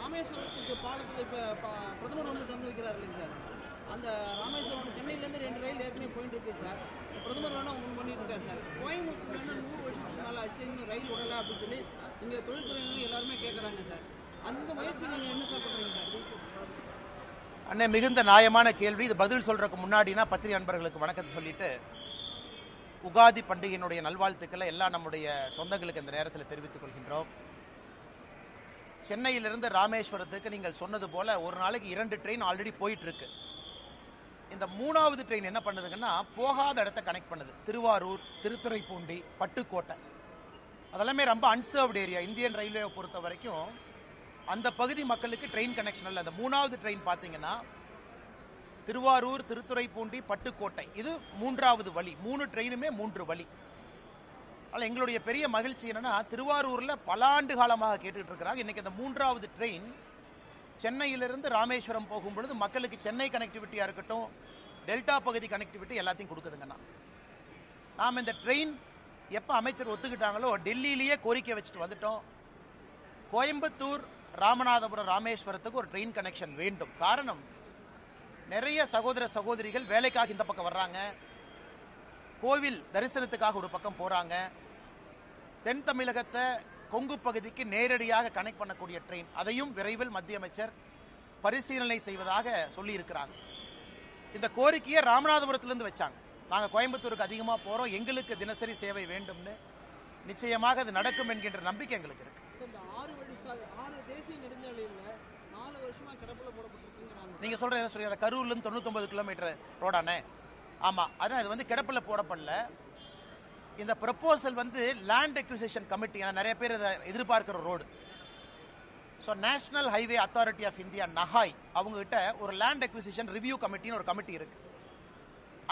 ராமேஸ்வரத்துக்கு பாலத்தில் இப்போ பிரதமர் வந்து திறந்து வைக்கிறார் இல்லைங்க சார். அந்த ராமேஸ்வரம் சென்னையிலேருந்து 2 ரயில் ஏற்கனவே போயிட்டு இருக்கு சார். பிரதமர் வேணா ஒன்று பண்ணிட்டு இருக்காரு சார். கோயம்புத்தூர் 100 வருஷத்துக்கு மேலே ஆச்சு, இன்னும் ரயில் விடலை அப்படின்னு சொல்லி இங்கே தொழில்துறையினர் எல்லாருமே கேட்குறாங்க சார். அந்த முயற்சி நீங்கள் என்ன சார் பண்ணுறீங்க சார்? அண்ணே, மிகுந்த நியாயமான கேள்வி. இது பதில் சொல்றதுக்கு முன்னாடினா பத்திரிகை நண்பர்களுக்கு வணக்கத்தை சொல்லிட்டு உகாதி பண்டிகையினுடைய நல்வாழ்த்துக்களை எல்லாம் நம்முடைய சொந்தங்களுக்கு இந்த நேரத்தில் தெரிவித்துக் கொள்கின்றோம். சென்னையிலிருந்து ராமேஸ்வரத்துக்கு நீங்கள் சொன்னது போல ஒரு நாளைக்கு 2 ட்ரெயின் ஆல்ரெடி போயிட்டு இருக்கு. இந்த 3வது ட்ரெயின் என்ன பண்ணுதுங்கன்னா போகாத இடத்த கனெக்ட் பண்ணுது. திருவாரூர், திருத்துறைப்பூண்டி, பட்டுக்கோட்டை அதெல்லாமே ரொம்ப அன்சர்வ்டு ஏரியா. இந்தியன் ரயில்வேவை பொறுத்த வரைக்கும் அந்த பகுதி மக்களுக்கு ட்ரெயின் கனெக்ஷன் இல்லை. அந்த 3வது ட்ரெயின் பார்த்தீங்கன்னா திருவாரூர், திருத்துறைப்பூண்டி, பட்டுக்கோட்டை, இது 3வது வழி. 3 ட்ரெயினுமே 3 வழி. ஆனால் எங்களுடைய பெரிய மகிழ்ச்சி என்னன்னா திருவாரூரில் பல ஆண்டு காலமாக கேட்டுக்கிட்டு இருக்கிறாங்க. இன்னைக்கு அந்த 3வது ட்ரெயின் சென்னையிலிருந்து ராமேஸ்வரம் போகும்பொழுது மக்களுக்கு சென்னை கனெக்டிவிட்டியாக இருக்கட்டும், டெல்டா பகுதி கனெக்டிவிட்டி எல்லாத்தையும் கொடுக்குதுங்கண்ணா. நாம் இந்த ட்ரெயின் எப்போ அமைச்சர் ஒத்துக்கிட்டாங்களோ டெல்லியிலேயே கோரிக்கை வச்சுட்டு வந்துட்டோம். கோயம்புத்தூர், ராமநாதபுரம், ராமேஸ்வரத்துக்கு ஒரு ட்ரெயின் கனெக்ஷன் வேண்டும். காரணம், நிறைய சகோதர சகோதரிகள் வேலைக்காக இந்த பக்கம் வர்றாங்க, கோவில் தரிசனத்துக்காக ஒரு பக்கம் போறாங்க. தென் தமிழகத்தை கொங்கு பகுதிக்கு நேரடியாக கனெக்ட் பண்ணக்கூடிய ட்ரெயின், அதையும் விரைவில் மத்திய அமைச்சர் பரிசீலனை செய்வதாக சொல்லி இருக்கிறாங்க. இந்த கோரிக்கையை ராமநாதபுரத்திலிருந்து வச்சாங்க. நாங்கள் கோயம்புத்தூருக்கு அதிகமாக போகிறோம், எங்களுக்கு தினசரி சேவை வேண்டும்னு. நிச்சயமாக அது நடக்கும் என்கின்ற நம்பிக்கை எங்களுக்கு இருக்கு. நீங்க சொல்ற என்ன சொல்றீங்க? கரூர்ல இருந்து 99 கிலோமீட்டர் ரோடானே? ஆமா, அதான் இது வந்து கிடப்பில் போடப்படல. இந்த ப்ரப்போசல் வந்து லேண்ட் அக்விசிஷன் கமிட்டி, நிறைய பேர் இதை எதிர்பார்க்கிற road. So national highway authority of India, NHAI, அவங்க கிட்ட ஒரு லேண்ட் அக்விசிஷன் ரிவ்யூ கமிட்டின்னு ஒரு கமிட்டி இருக்கு.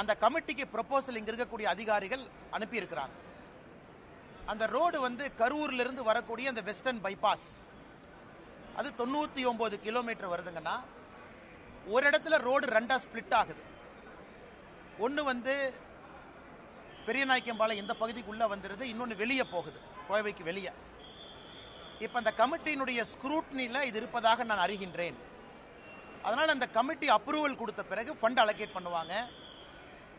அந்த கமிட்டிக்கு ப்ரப்போசல் இங்க இருக்கக்கூடிய அதிகாரிகள் அனுப்பி இருக்கிறாங்க. அந்த ரோடு வந்து கரூர்ல இருந்து வரக்கூடிய அந்த வெஸ்டர்ன் பைபாஸ், அது 99 கிலோமீட்டர் வருதுங்கன்னா ஒரு இடத்துல ரோடு 2ஆ ஸ்பிளிட் ஆகுது. ஒன்று வந்து பெரியநாயக்கம்பாளையம் இந்த பகுதிக்குள்ள வந்துடுது, இன்னொன்று வெளியே போகுது, கோவைக்கு வெளியே. இப்போ அந்த கமிட்டியினுடைய ஸ்க்ரூட்னியில் இது இருப்பதாக நான் அறிகின்றேன். அதனால் அந்த கமிட்டி அப்ரூவல் கொடுத்த பிறகு ஃபண்ட் அலோகேட் பண்ணுவாங்க.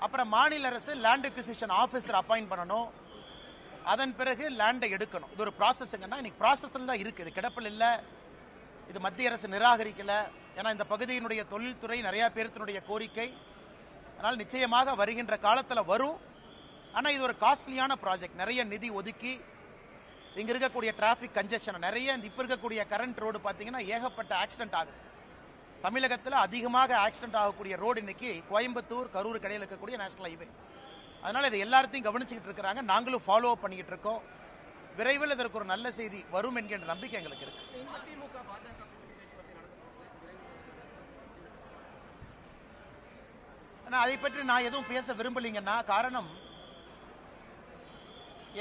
அப்புறம் மாநில அரசு லேண்ட் அக்விசிஷன் ஆஃபீஸர் அப்பாயிண்ட் பண்ணணும். அதன் பிறகு லேண்டை எடுக்கணும். இது ஒரு ப்ராசஸ்ங்கன்னா இன்னைக்கு ப்ராசஸில் தான் இருக்குது, இது கிடப்பில் இல்லை. இது மத்திய அரசு நிராகரிக்கல. ஏன்னா இந்த பகுதியினுடைய தொழில்துறை நிறைய பேர்த்தினுடைய கோரிக்கை. அதனால் நிச்சயமாக வருகின்ற காலத்தில் வரும். ஆனால் இது ஒரு காஸ்ட்லியான ப்ராஜெக்ட். நிறைய நிதி ஒதுக்கி இங்கே இருக்கக்கூடிய டிராஃபிக் கன்ஜெஷன் நிறைய, இப்போ இருக்கக்கூடிய கரண்ட் ரோடு பார்த்தீங்கன்னா ஏகப்பட்ட ஆக்சிடென்ட் ஆகுது. தமிழகத்தில் அதிகமாக ஆக்சிடென்ட் ஆகக்கூடிய ரோடு இன்னைக்கு கோயம்புத்தூர், கரூர் இடையில் இருக்கக்கூடிய நேஷனல் ஹைவே. அதனால் இதை எல்லாத்தையும் கவனிச்சுக்கிட்டு இருக்கிறாங்க, நாங்களும் ஃபாலோ அப் பண்ணிக்கிட்டு இருக்கோம். விரைவில் இதற்கு ஒரு நல்ல செய்தி வரும் என்கின்ற நம்பிக்கை எங்களுக்கு இருக்கு. ஆனால் அதை பற்றி நான் எதுவும் பேச விரும்பலைங்கன்னா, காரணம்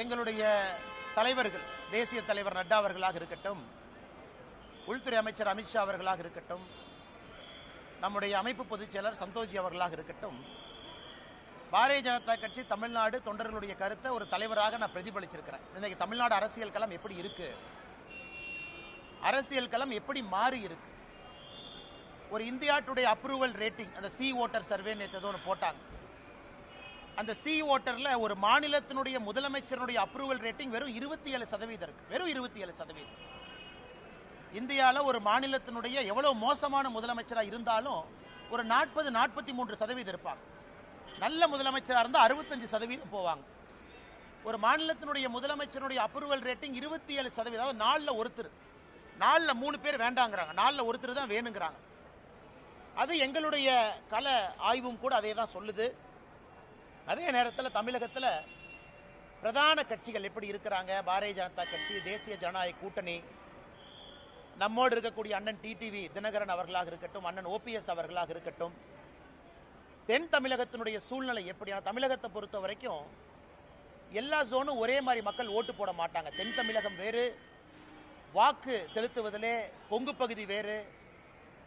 எங்களுடைய தலைவர்கள், தேசிய தலைவர் நட்டா அவர்களாக இருக்கட்டும், உள்துறை அமைச்சர் அமித்ஷா அவர்களாக இருக்கட்டும், நம்முடைய அமைப்பு பொதுச் செயலர் சந்தோஷ்ஜி அவர்களாக இருக்கட்டும், பாரதிய ஜனதா கட்சி தமிழ்நாடு தொண்டர்களுடைய கருத்தை ஒரு தலைவராக நான் பிரதிபலிச்சிருக்கிறேன். இன்னைக்கு தமிழ்நாடு அரசியல் களம் எப்படி இருக்கு, அரசியல் களம் எப்படி மாறி இருக்கு. ஒரு இந்தியா டுடே அப்ரூவல் ரேட்டிங், அந்த சி ஓட்டர் சர்வே நேற்று ஏதோ ஒன்று போட்டாங்க. அந்த சி ஓட்டர்ல ஒரு மாநிலத்தினுடைய முதலமைச்சருடைய அப்ரூவல் ரேட்டிங் வெறும் 27% இருக்கு. வெறும் 27%. இந்தியாவில் ஒரு மாநிலத்தினுடைய எவ்வளவு மோசமான முதலமைச்சராக இருந்தாலும் ஒரு 40-43% இருப்பாங்க. நல்ல முதலமைச்சராக இருந்தால் 65% போவாங்க. ஒரு மாநிலத்தினுடைய முதலமைச்சருடைய அப்ரூவல் ரேட்டிங் 27%. அதாவது 4ல் ஒருத்தர், 4ல் 3 பேர் வேண்டாங்கிறாங்க, 4ல் ஒருத்தர் தான் வேணுங்கிறாங்க. அது எங்களுடைய கள ஆய்வும் கூட அதே தான் சொல்லுது. அதே நேரத்தில் தமிழகத்தில் பிரதான கட்சிகள் எப்படி இருக்கிறாங்க, பாரதிய ஜனதா கட்சி, தேசிய ஜனநாயக கூட்டணி, நம்மோடு இருக்கக்கூடிய அண்ணன் டிடிவி தினகரன் அவர்களாக இருக்கட்டும், அண்ணன் ஓபிஎஸ் அவர்களாக இருக்கட்டும், தென் தமிழகத்தினுடைய சூழ்நிலை எப்படி? தமிழகத்தை பொறுத்த வரைக்கும் எல்லா ஜோனும் ஒரே மாதிரி மக்கள் ஓட்டு போட மாட்டாங்க. தென் தமிழகம் வேறு, வாக்கு செலுத்துவதிலே கொங்கு பகுதி வேறு,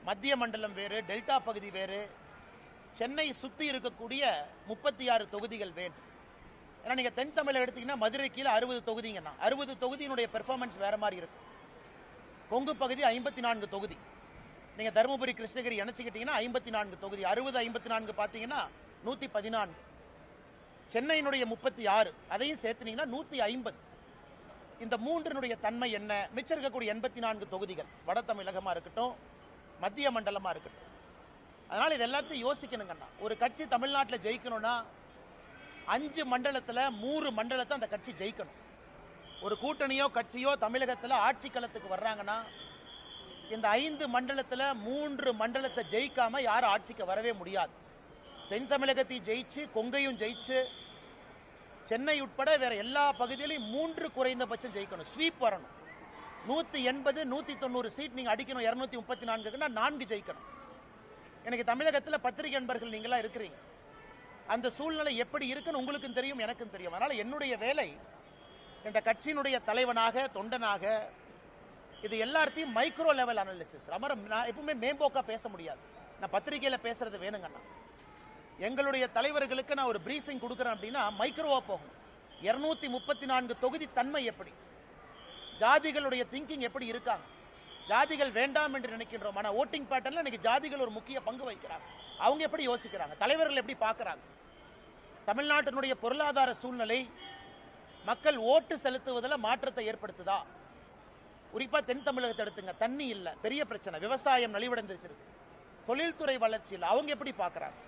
மத்திய மண்டலம் வேறு, டெல்டா பகுதி வேறு, சென்னை சுற்றி இருக்கக்கூடிய 36 தொகுதிகள் வேண்டும். ஏன்னா நீங்கள் தென் தமிழை எடுத்தீங்கன்னா மதுரை கீழே 60 தொகுதிங்கன்னா 60 தொகுதியினுடைய பெர்ஃபார்மன்ஸ் வேற மாதிரி இருக்கும். கொங்கு பகுதி 54 தொகுதி, நீங்கள் தருமபுரி கிருஷ்ணகிரி இணைச்சிக்கிட்டீங்கன்னா 54 தொகுதி, 60 54 பார்த்தீங்கன்னா 114. சென்னையினுடைய 36 அதையும் சேர்த்துனீங்கன்னா 150. இந்த மூன்றினுடைய தன்மை என்ன? மிச்சம் இருக்கக்கூடிய 84 தொகுதிகள் வட தமிழகமாக இருக்கட்டும், மத்திய மண்டலமாக இருக்கட்டும். அதனால் இது எல்லாத்தையும் யோசிக்கணுங்கண்ணா. ஒரு கட்சி தமிழ்நாட்டில் ஜெயிக்கணும்னா 5 மண்டலத்தில் 3 மண்டலத்தை அந்த கட்சி ஜெயிக்கணும். ஒரு கூட்டணியோ கட்சியோ தமிழகத்தில் ஆட்சி களத்துக்கு வர்றாங்கன்னா இந்த 5 மண்டலத்தில் 3 மண்டலத்தை ஜெயிக்காம யாரும் ஆட்சிக்கு வரவே முடியாது. தென் தமிழகத்தையும் ஜெயிச்சு, கொங்கையும் ஜெயிச்சு, சென்னை உட்பட வேற எல்லா பகுதியிலையும் 3 குறைந்தபட்சம் ஜெயிக்கணும். ஸ்வீப் வரணும். 180 190 சீட் நீங்க அடிக்கணும். 234க்குன்னா 4 ஜெயிக்கணும். எனக்கு தமிழகத்தில் பத்திரிகை நண்பர்கள் நீங்களா இருக்கிறீங்க. அந்த சூழ்நிலை எப்படி இருக்குன்னு உங்களுக்கும் தெரியும், எனக்கும் தெரியும். அதனால என்னுடைய வேலை இந்த கட்சியினுடைய தலைவனாக, தொண்டனாக, இது எல்லாத்தையும் மைக்ரோ லெவல் அனாலிசிஸ். நான் எப்பவுமே மேம்போக்கா பேச முடியாது. நான் பத்திரிகையில பேசுறது வேணுங்கண்ணா. எங்களுடைய தலைவர்களுக்கு நான் ஒரு பிரீஃபிங் கொடுக்குறேன் அப்படின்னா மைக்ரோவா போகும். 234 தொகுதி தன்மை எப்படி, ஜாதிகளுடைய திங்கிங் எப்படி இருக்காங்க, ஜாதிகள் வேண்டாம் என்று நினைக்கின்றோம். ஆனால் ஓட்டிங் பேட்டர்ல இன்னைக்கு ஜாதிகள் ஒரு முக்கிய பங்கு வகிக்கிறாங்க. அவங்க எப்படி யோசிக்கிறாங்க, தலைவர்கள் எப்படி பார்க்கறாங்க, தமிழ்நாட்டினுடைய பொருளாதார சூழ்நிலை மக்கள் ஓட்டு செலுத்துவதில் மாற்றத்தை ஏற்படுத்துதா? குறிப்பா தென் தமிழகத்தை எடுத்துங்க. தண்ணி இல்லை, பெரிய பிரச்சனை. விவசாயம் நலிவடைந்திருக்கு. தொழில்துறை வளர்ச்சி இல்லை. அவங்க எப்படி பார்க்கறாங்க?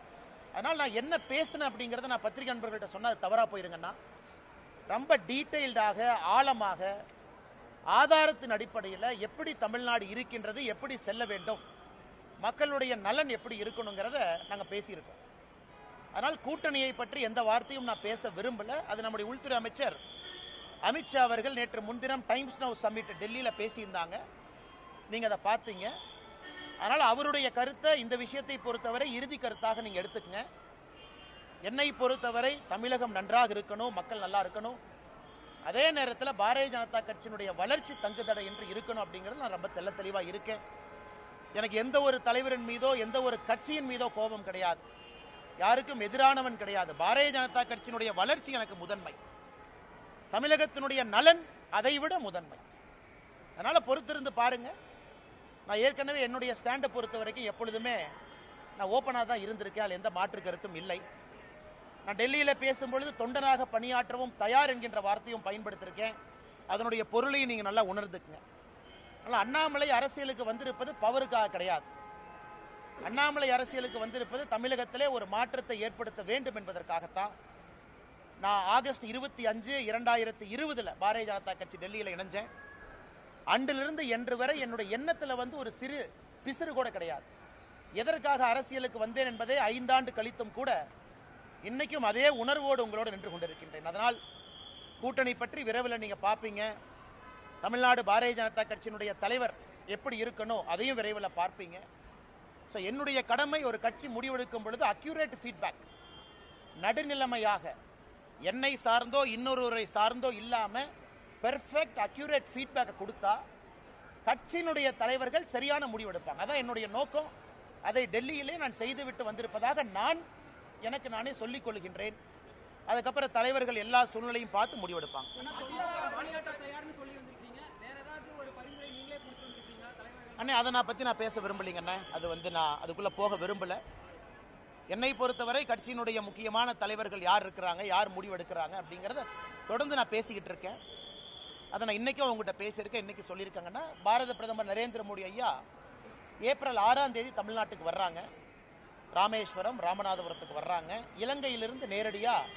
அதனால் நான் என்ன பேசினேன் அப்படிங்கிறத நான் பத்திரிகை நண்பர்கள்ட்ட சொன்னா தவறா போயிருங்கன்னா, ரொம்ப டீட்டெயில்டாக, ஆழமாக, ஆதாரத்தின் அடிப்படையில் எப்படி தமிழ்நாடு இருக்கின்றது, எப்படி செல்ல வேண்டும், மக்களுடைய நலன் எப்படி இருக்கணுங்கிறத நாங்கள் பேசியிருக்கோம். அதனால் கூட்டணியை பற்றி எந்த வார்த்தையும் நான் பேச விரும்பல. அது நம்முடைய உள்துறை அமைச்சர் அமித்ஷா அவர்கள் நேற்று முன்தினம் டைம்ஸ் நவ் சம்மிட் டெல்லியில் பேசியிருந்தாங்க. நீங்க அதை பார்த்தீங்க. அதனால் அவருடைய கருத்தை இந்த விஷயத்தை பொறுத்தவரை இறுதி கருத்தாக நீங்க எடுத்துக்கங்க. என்னை பொறுத்தவரை தமிழகம் நன்றாக இருக்கணும், மக்கள் நல்லா இருக்கணும். அதே நேரத்தில் பாரதிய ஜனதா கட்சியினுடைய வளர்ச்சி தங்குதடை என்று இருக்கணும் அப்படிங்கிறது நான் ரொம்ப தெள்ள தெளிவாக இருக்கேன். எனக்கு எந்த ஒரு தலைவரின் மீதோ எந்த ஒரு கட்சியின் மீதோ கோபம் கிடையாது. யாருக்கும் எதிரானவன் கிடையாது. பாரதிய ஜனதா கட்சியினுடைய வளர்ச்சி எனக்கு முதன்மை, தமிழகத்தினுடைய நலன் அதைவிட முதன்மை. அதனால பொறுத்திருந்து பாருங்க. நான் ஏற்கனவே என்னுடைய ஸ்டாண்டை பொறுத்த வரைக்கும் எப்பொழுதுமே நான் ஓப்பனாக தான் இருந்திருக்கேன். அதில் எந்த மாற்று கருத்தும் இல்லை. நான் டெல்லியில் பேசும்பொழுது தொண்டனாக பணியாற்றவும் தயார் என்கின்ற வார்த்தையும் பயன்படுத்தியிருக்கேன். அதனுடைய பொருளையும் நீங்கள் நல்லா உணர்ந்துக்குங்க. அதனால் அண்ணாமலை அரசியலுக்கு வந்திருப்பது பவருக்காக கிடையாது. அண்ணாமலை அரசியலுக்கு வந்திருப்பது தமிழகத்திலே ஒரு மாற்றத்தை ஏற்படுத்த வேண்டும் என்பதற்காகத்தான். நான் ஆகஸ்ட் 25, 2020 பாரதிய ஜனதா கட்சி டெல்லியில் இணைஞ்சேன். அன்றிலிருந்து இன்று வரை என்னுடைய எண்ணத்தில் ஒரு சிறு பிசிறு கூட கிடையாது. எதற்காக அரசியலுக்கு வந்தேன் என்பதை 5 ஆண்டு கழித்தும் கூட இன்னைக்கும் அதே உணர்வோடு உங்களோடு நின்று கொண்டிருக்கின்றேன். அதனால் கூட்டணி பற்றி விரைவில் நீங்க பார்ப்பீங்க. தமிழ்நாடு பாரதிய ஜனதா கட்சியினுடைய தலைவர் எப்படி இருக்கணும் அதையும் விரைவில் பார்ப்பீங்க. ஸோ என்னுடைய கடமை ஒரு கட்சி முடிவெடுக்கும் பொழுது அக்யூரேட் ஃபீட்பேக், நடுநிலைமையாக, என்னை சார்ந்தோ இன்னொருவரை சார்ந்தோ இல்லாம பெர்ஃபெக்ட் அக்யூரேட் ஃபீட்பேக்கை கொடுத்தா கட்சியினுடைய தலைவர்கள் சரியான முடிவெடுப்பாங்க. அதான் என்னுடைய நோக்கம். அதை டெல்லியிலே நான் செய்துவிட்டு வந்திருப்பதாக எனக்கு நானே சொல்லிக் கொள்கின்றேன். அதுக்கப்புறம் தலைவர்கள் எல்லா சூழ்நிலையும் பார்த்து முடிவெடுப்பாங்க. அண்ணே, அதை நான் பேச விரும்பலைங்கண்ணே. அது நான் அதுக்குள்ள போக விரும்பல. என்னை பொறுத்தவரை கட்சியினுடைய முக்கியமான தலைவர்கள் யார் இருக்கிறாங்க, யார் முடிவெடுக்கிறாங்க அப்படிங்கிறத தொடர்ந்து நான் பேசிக்கிட்டு இருக்கேன். அதை நான் இன்னைக்கும் அவங்ககிட்ட பேசியிருக்கேன். இன்னைக்கு சொல்லியிருக்காங்கன்னா, பாரத பிரதமர் நரேந்திர மோடி ஐயா ஏப்ரல் 6ஆம் தேதி தமிழ்நாட்டுக்கு வர்றாங்க. ராமேஸ்வரம், ராமநாதபுரத்துக்கு வர்றாங்க. இலங்கையிலிருந்து நேரடியாக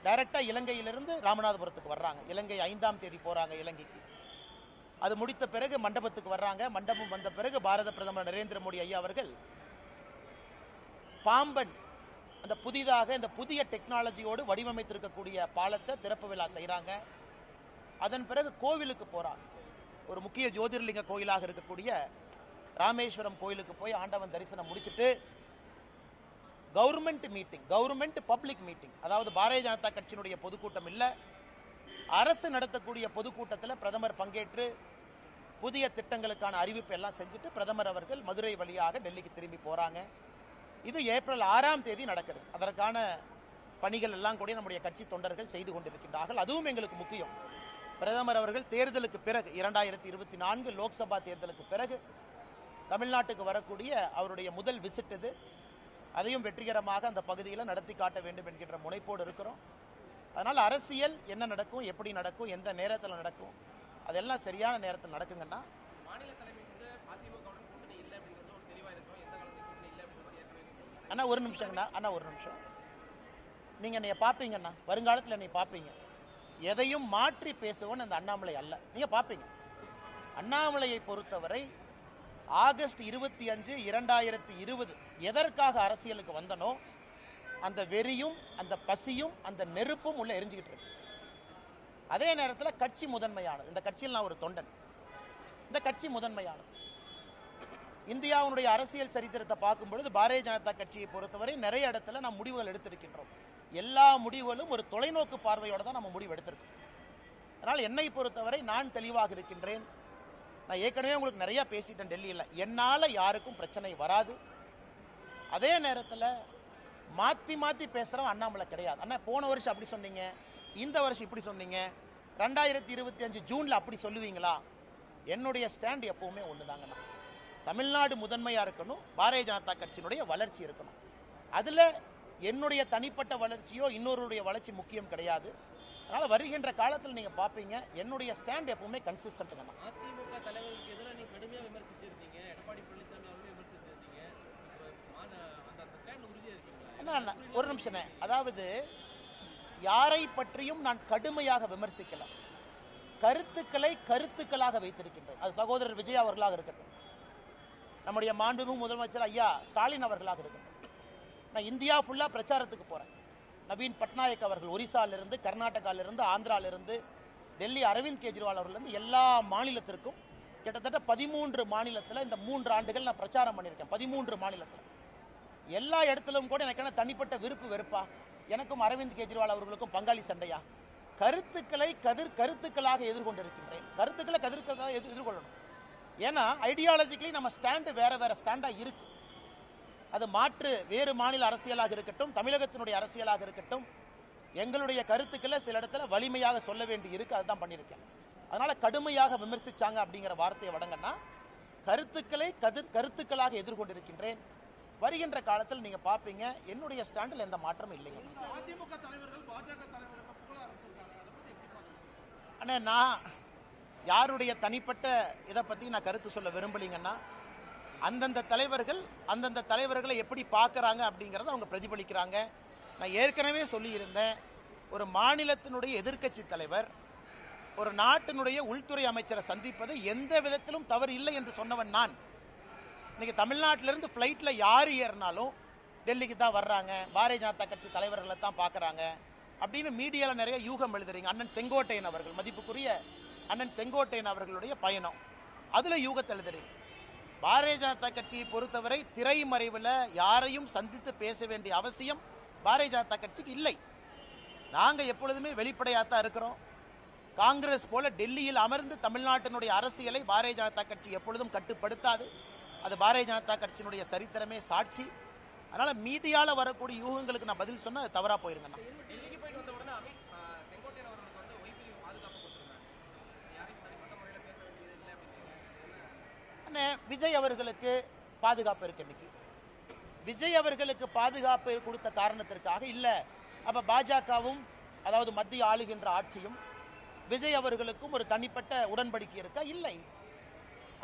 டைரக்டாக இலங்கையிலிருந்து ராமநாதபுரத்துக்கு வர்றாங்க. இலங்கை 5ஆம் தேதி போகிறாங்க இலங்கைக்கு. அது முடித்த பிறகு மண்டபத்துக்கு வர்றாங்க. மண்டபம் வந்த பிறகு பாரத பிரதமர் நரேந்திர மோடி ஐயா அவர்கள் பாம்பன் அந்த புதிதாக இந்த புதிய டெக்னாலஜியோடு வடிவமைத்திருக்கக்கூடிய பாலத்தை திறப்பு விழா செய்கிறாங்க. அதன் பிறகு கோவிலுக்கு போகிறாங்க. ஒரு முக்கிய ஜோதிர்லிங்க கோயிலாக இருக்கக்கூடிய ராமேஸ்வரம் கோயிலுக்கு போய் ஆண்டவன் தரிசனம் முடிச்சுட்டு government meeting, government public meeting, அதாவது பாரதிய ஜனதா கட்சியினுடைய பொதுக்கூட்டம் இல்லை, அரசு நடத்தக்கூடிய பொதுக்கூட்டத்தில் பிரதமர் பங்கேற்று புதிய திட்டங்களுக்கான அறிவிப்பு எல்லாம் செஞ்சுட்டு பிரதமர் அவர்கள் மதுரை வழியாக டெல்லிக்கு திரும்பி போறாங்க. இது ஏப்ரல் 6ஆம் தேதி நடக்கிறது. அதற்கான பணிகள் எல்லாம் கூட நம்முடைய கட்சி தொண்டர்கள் செய்து கொண்டிருக்கின்றார்கள். அதுவும் எங்களுக்கு முக்கியம். பிரதமர் அவர்கள் தேர்தலுக்கு பிறகு 2024 லோக்சபா தேர்தலுக்கு பிறகு தமிழ்நாட்டுக்கு வரக்கூடிய அவருடைய முதல் விசிட் இது. அதையும் வெற்றிகரமாக அந்த பகுதியில் நடத்தி காட்ட வேண்டும் என்கின்ற முனைப்போடு இருக்கிறோம். அதனால் அரசியல் என்ன நடக்கும், எப்படி நடக்கும், எந்த நேரத்தில் நடக்கும், அதெல்லாம் சரியான நேரத்தில் நடக்குங்கன்னா மாநில தலைமை வந்து அதிமுகவுடன் கூட்டணி இல்லை அப்படிங்கிறது ஒரு தெளிவாக இருக்கும். எந்த காலத்தில் கூட்டணி இல்லை அப்படிங்கிறது அண்ணா ஒரு நிமிஷங்கண்ணா, அண்ணா ஒரு நிமிஷம். நீங்கள் என்னைய பார்ப்பீங்கண்ணா, வருங்காலத்தில் என்னை பார்ப்பீங்க. எதையும் மாற்றி பேசுவோன்னு அந்த அண்ணாமலை அல்ல, நீங்கள் பார்ப்பீங்க. அண்ணாமலையை பொறுத்தவரை ஆகஸ்ட் 25, 2020 எதற்காக அரசியலுக்கு வந்தனோ அந்த வெறியும் அந்த பசியும் அந்த நெருப்பும் உள்ள எரிஞ்சுக்கிட்டு இருக்கு. அதே நேரத்தில் கட்சி முதன்மையானது. இந்த கட்சியில் நான் ஒரு தொண்டன். இந்த கட்சி முதன்மையானது. இந்தியாவுடைய அரசியல் சரித்திரத்தை பார்க்கும் பொழுது பாரதிய ஜனதா கட்சியை பொறுத்தவரை நிறைய இடத்துல நாம் முடிவுகள் எடுத்திருக்கின்றோம். எல்லா முடிவுகளும் ஒரு தொலைநோக்கு பார்வையோட தான் நம்ம முடிவு எடுத்திருக்கோம். அதனால் என்னை பொறுத்தவரை நான் தெளிவாக இருக்கின்றேன். நான் ஏற்கனவே உங்களுக்கு நிறைய பேசிட்டேன் டெல்லியில். என்னால் யாருக்கும் பிரச்சனை வராது. அதே நேரத்தில் மாற்றி மாற்றி பேசுகிறவன் அண்ணாமலை கிடையாது. அண்ணா போன வருஷம் அப்படி சொன்னீங்க, இந்த வருஷம் இப்படி சொன்னீங்க, 2025 ஜூனில் அப்படி சொல்லுவீங்களா? என்னுடைய ஸ்டாண்ட் எப்பவுமே ஒன்று தாங்கண்ணா. தமிழ்நாடு முதன்மையாக இருக்கணும், பாரதிய ஜனதா கட்சியினுடைய வளர்ச்சி இருக்கணும். அதில் என்னுடைய தனிப்பட்ட வளர்ச்சியோ இன்னொருடைய வளர்ச்சி முக்கியம் கிடையாது. அதனால் வருகின்ற காலத்தில் நீங்கள் பார்ப்பீங்க என்னுடைய ஸ்டாண்ட் எப்பவுமே கன்சிஸ்டன்ட் தான். அதிமுக தலைவருக்கு எதிராக நீங்க கடுமையாக விமர்சிச்சிருந்தீங்க, எடப்பாடி பழனிசாமி அவர்களே விமர்சிச்சிருந்தீங்க. அந்த ஸ்டாண்ட் உறுதியாக இருக்கீங்களா? அண்ணா ஒரு நிமிஷம். அதாவது யாரை பற்றியும் நான் கடுமையாக விமர்சிக்கல, கருத்துக்களை கருத்துக்களாக வைத்திருக்கின்றேன். அது சகோதரர் விஜய் அவர்களாக இருக்கட்டும், நம்முடைய மாண்புமிகு முதலமைச்சர் ஐயா ஸ்டாலின் அவர்களாக இருக்கட்டும். நான் இந்தியா ஃபுல்லாக பிரச்சாரத்துக்கு போகிறேன். நவீன் பட்நாயக் அவர்கள் ஒரிசாலிருந்து, கர்நாடகாவிலிருந்து, ஆந்திராவிலிருந்து, டெல்லி அரவிந்த் கெஜ்ரிவால் அவர்லேருந்து எல்லா மாநிலத்திற்கும் கிட்டத்தட்ட 13 மாநிலத்தில் இந்த 3 ஆண்டுகள் நான் பிரச்சாரம் பண்ணியிருக்கேன். 13 மாநிலத்தில் எல்லா இடத்திலும் கூட எனக்கு என்ன தனிப்பட்ட விருப்பு வெறுப்பா? எனக்கும் அரவிந்த் கெஜ்ரிவால் அவர்களுக்கும் பங்காளி சண்டையா? கருத்துக்களை கருத்துக்களாக எதிர்கொண்டிருக்கின்றேன். கருத்துக்களை கருத்துக்களாக எதிர்கொள்ளணும். ஏன்னா ஐடியாலஜிக்கலி நம்ம ஸ்டாண்டு வேற வேற ஸ்டாண்டாக இருக்கு. அது மாற்று வேறு மாநில அரசியலாக இருக்கட்டும், தமிழகத்தினுடைய அரசியலாக இருக்கட்டும், எங்களுடைய கருத்துக்களை சில இடத்துல வலிமையாக சொல்ல வேண்டி இருக்கு. அதுதான் பண்ணியிருக்கேன். அதனால கடுமையாக விமர்சிச்சாங்க அப்படிங்கிற வார்த்தையை வடங்கன்னா கருத்துக்களை கருத்துக்களாக எதிர்கொண்டிருக்கின்றேன். வருகின்ற காலத்தில் நீங்க பார்ப்பீங்க என்னுடைய ஸ்டாண்டில் எந்த மாற்றமும் இல்லைங்க. அதிமுக தலைவர்கள் பாஜக தலைவர்கள் புகழ ஆரம்பிச்சிருக்காங்க. அதை பத்தி எப்படி பாக்குறீங்க? அண்ணே, நான் யாருடைய தனிப்பட்ட இதை பற்றி நான் கருத்து சொல்ல விரும்பலிங்கன்னா, அந்தந்த தலைவர்களை எப்படி பார்க்குறாங்க அப்படிங்கிறத அவங்க பிரதிபலிக்கிறாங்க. நான் ஏற்கனவே சொல்லியிருந்தேன், ஒரு மாநிலத்தினுடைய எதிர்க்கட்சி தலைவர் ஒரு நாட்டினுடைய உள்துறை அமைச்சரை சந்திப்பது எந்த விதத்திலும் தவறு இல்லை என்று சொன்னவன் நான். இன்னைக்கு தமிழ்நாட்டிலிருந்து ஃப்ளைட்டில் யார் ஏறினாலும் டெல்லிக்கு தான் வர்றாங்க, பாரதிய ஜனதா கட்சி தலைவர்களை தான் பார்க்குறாங்க அப்படின்னு மீடியாவில் நிறைய யூகம் எழுதுறீங்க. அண்ணன் செங்கோட்டையன் அவர்கள், மதிப்புக்குரிய அண்ணன் செங்கோட்டையன் அவர்களுடைய பயணம், அதில் யூகத்தை எழுதுறீங்க. பாரதிய ஜனதா கட்சியை பொறுத்தவரை திரைமறைவில் யாரையும் சந்தித்து பேச வேண்டிய அவசியம் பாரதிய ஜனதா கட்சிக்கு இல்லை. நாங்கள் எப்பொழுதுமே வெளிப்படையாகத்தான் இருக்கிறோம். காங்கிரஸ் போல டெல்லியில் அமர்ந்து தமிழ்நாட்டினுடைய அரசியலை பாரதிய ஜனதா கட்சி எப்பொழுதும் கட்டுப்படுத்தாது. அது பாரதிய ஜனதா கட்சியினுடைய சரித்திரமே சாட்சி. அதனால மீடியால வரக்கூடிய யூகங்களுக்கு நான் பதில் சொன்னா அது தவறா போயிருங்கண்ணா. டெல்லிக்கு போயிட்டு வந்த உடனே செங்கோட்டையன் அவர்களுக்கு வந்து ஒய்பிரி பாதுகாப்பு கொடுத்துருக்காங்க. யாரையும் தனிப்பட்ட முறையில் பேச வேண்டியது இல்லை அப்படின்னு. விஜய் அவர்களுக்கு பாதுகாப்பு இருக்கு. இன்னைக்கு விஜய் அவர்களுக்கு பாதுகாப்பு கொடுத்த காரணத்திற்காக இல்ல, அப்ப பாஜகவும் அதாவது மத்திய ஆளுகின்ற ஆட்சியும் விஜய் அவர்களுக்கும் ஒரு தனிப்பட்ட உடன்படிக்கை இருக்கா? இல்லை.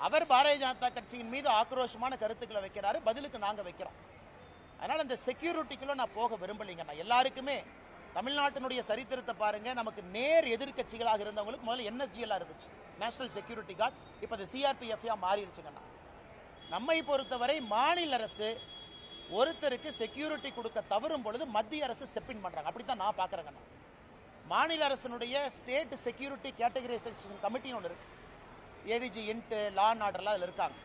அவர் பாரதிய ஜனதா கட்சியின் மீது ஆக்ரோஷமான கருத்துக்களை வைக்கிறாரு, பதிலுக்கு நாங்க வைக்கிறோம். அதனால இந்த செக்யூரிட்டிக்குள்ள நான் போக விரும்பலைங்க. நான் எல்லாருக்குமே தமிழ்நாட்டினுடைய சரித்திரத்தை பாருங்க, நமக்கு நேர் எதிர்கட்சிகளாக இருந்தவங்களுக்கு முதல்ல என்எஸ்ஜிஎல் இருந்துச்சு, நேஷனல் செக்யூரிட்டி கார்டு. இப்போ அது சிஆர்பிஎஃப் மாறிடுச்சுங்கண்ணா. நம்மை பொறுத்தவரை மாநில அரசு ஒருத்தருக்கு செக்யூரிட்டி கொடுக்க தவறும் பொழுது மத்திய அரசு ஸ்டெப் இன் பண்றாங்க. அப்படித்தான் நான் பாக்குறேங்கண்ணா. மாநில அரசினுடைய ஸ்டேட் செக்யூரிட்டி கேட்டகரைசேஷன் கமிட்டின்னு ஒன்று இருக்கு. ஏடிஜி இன்ட் லா அண்ட் ஆர்டர்லாம் அதில் இருக்காங்க.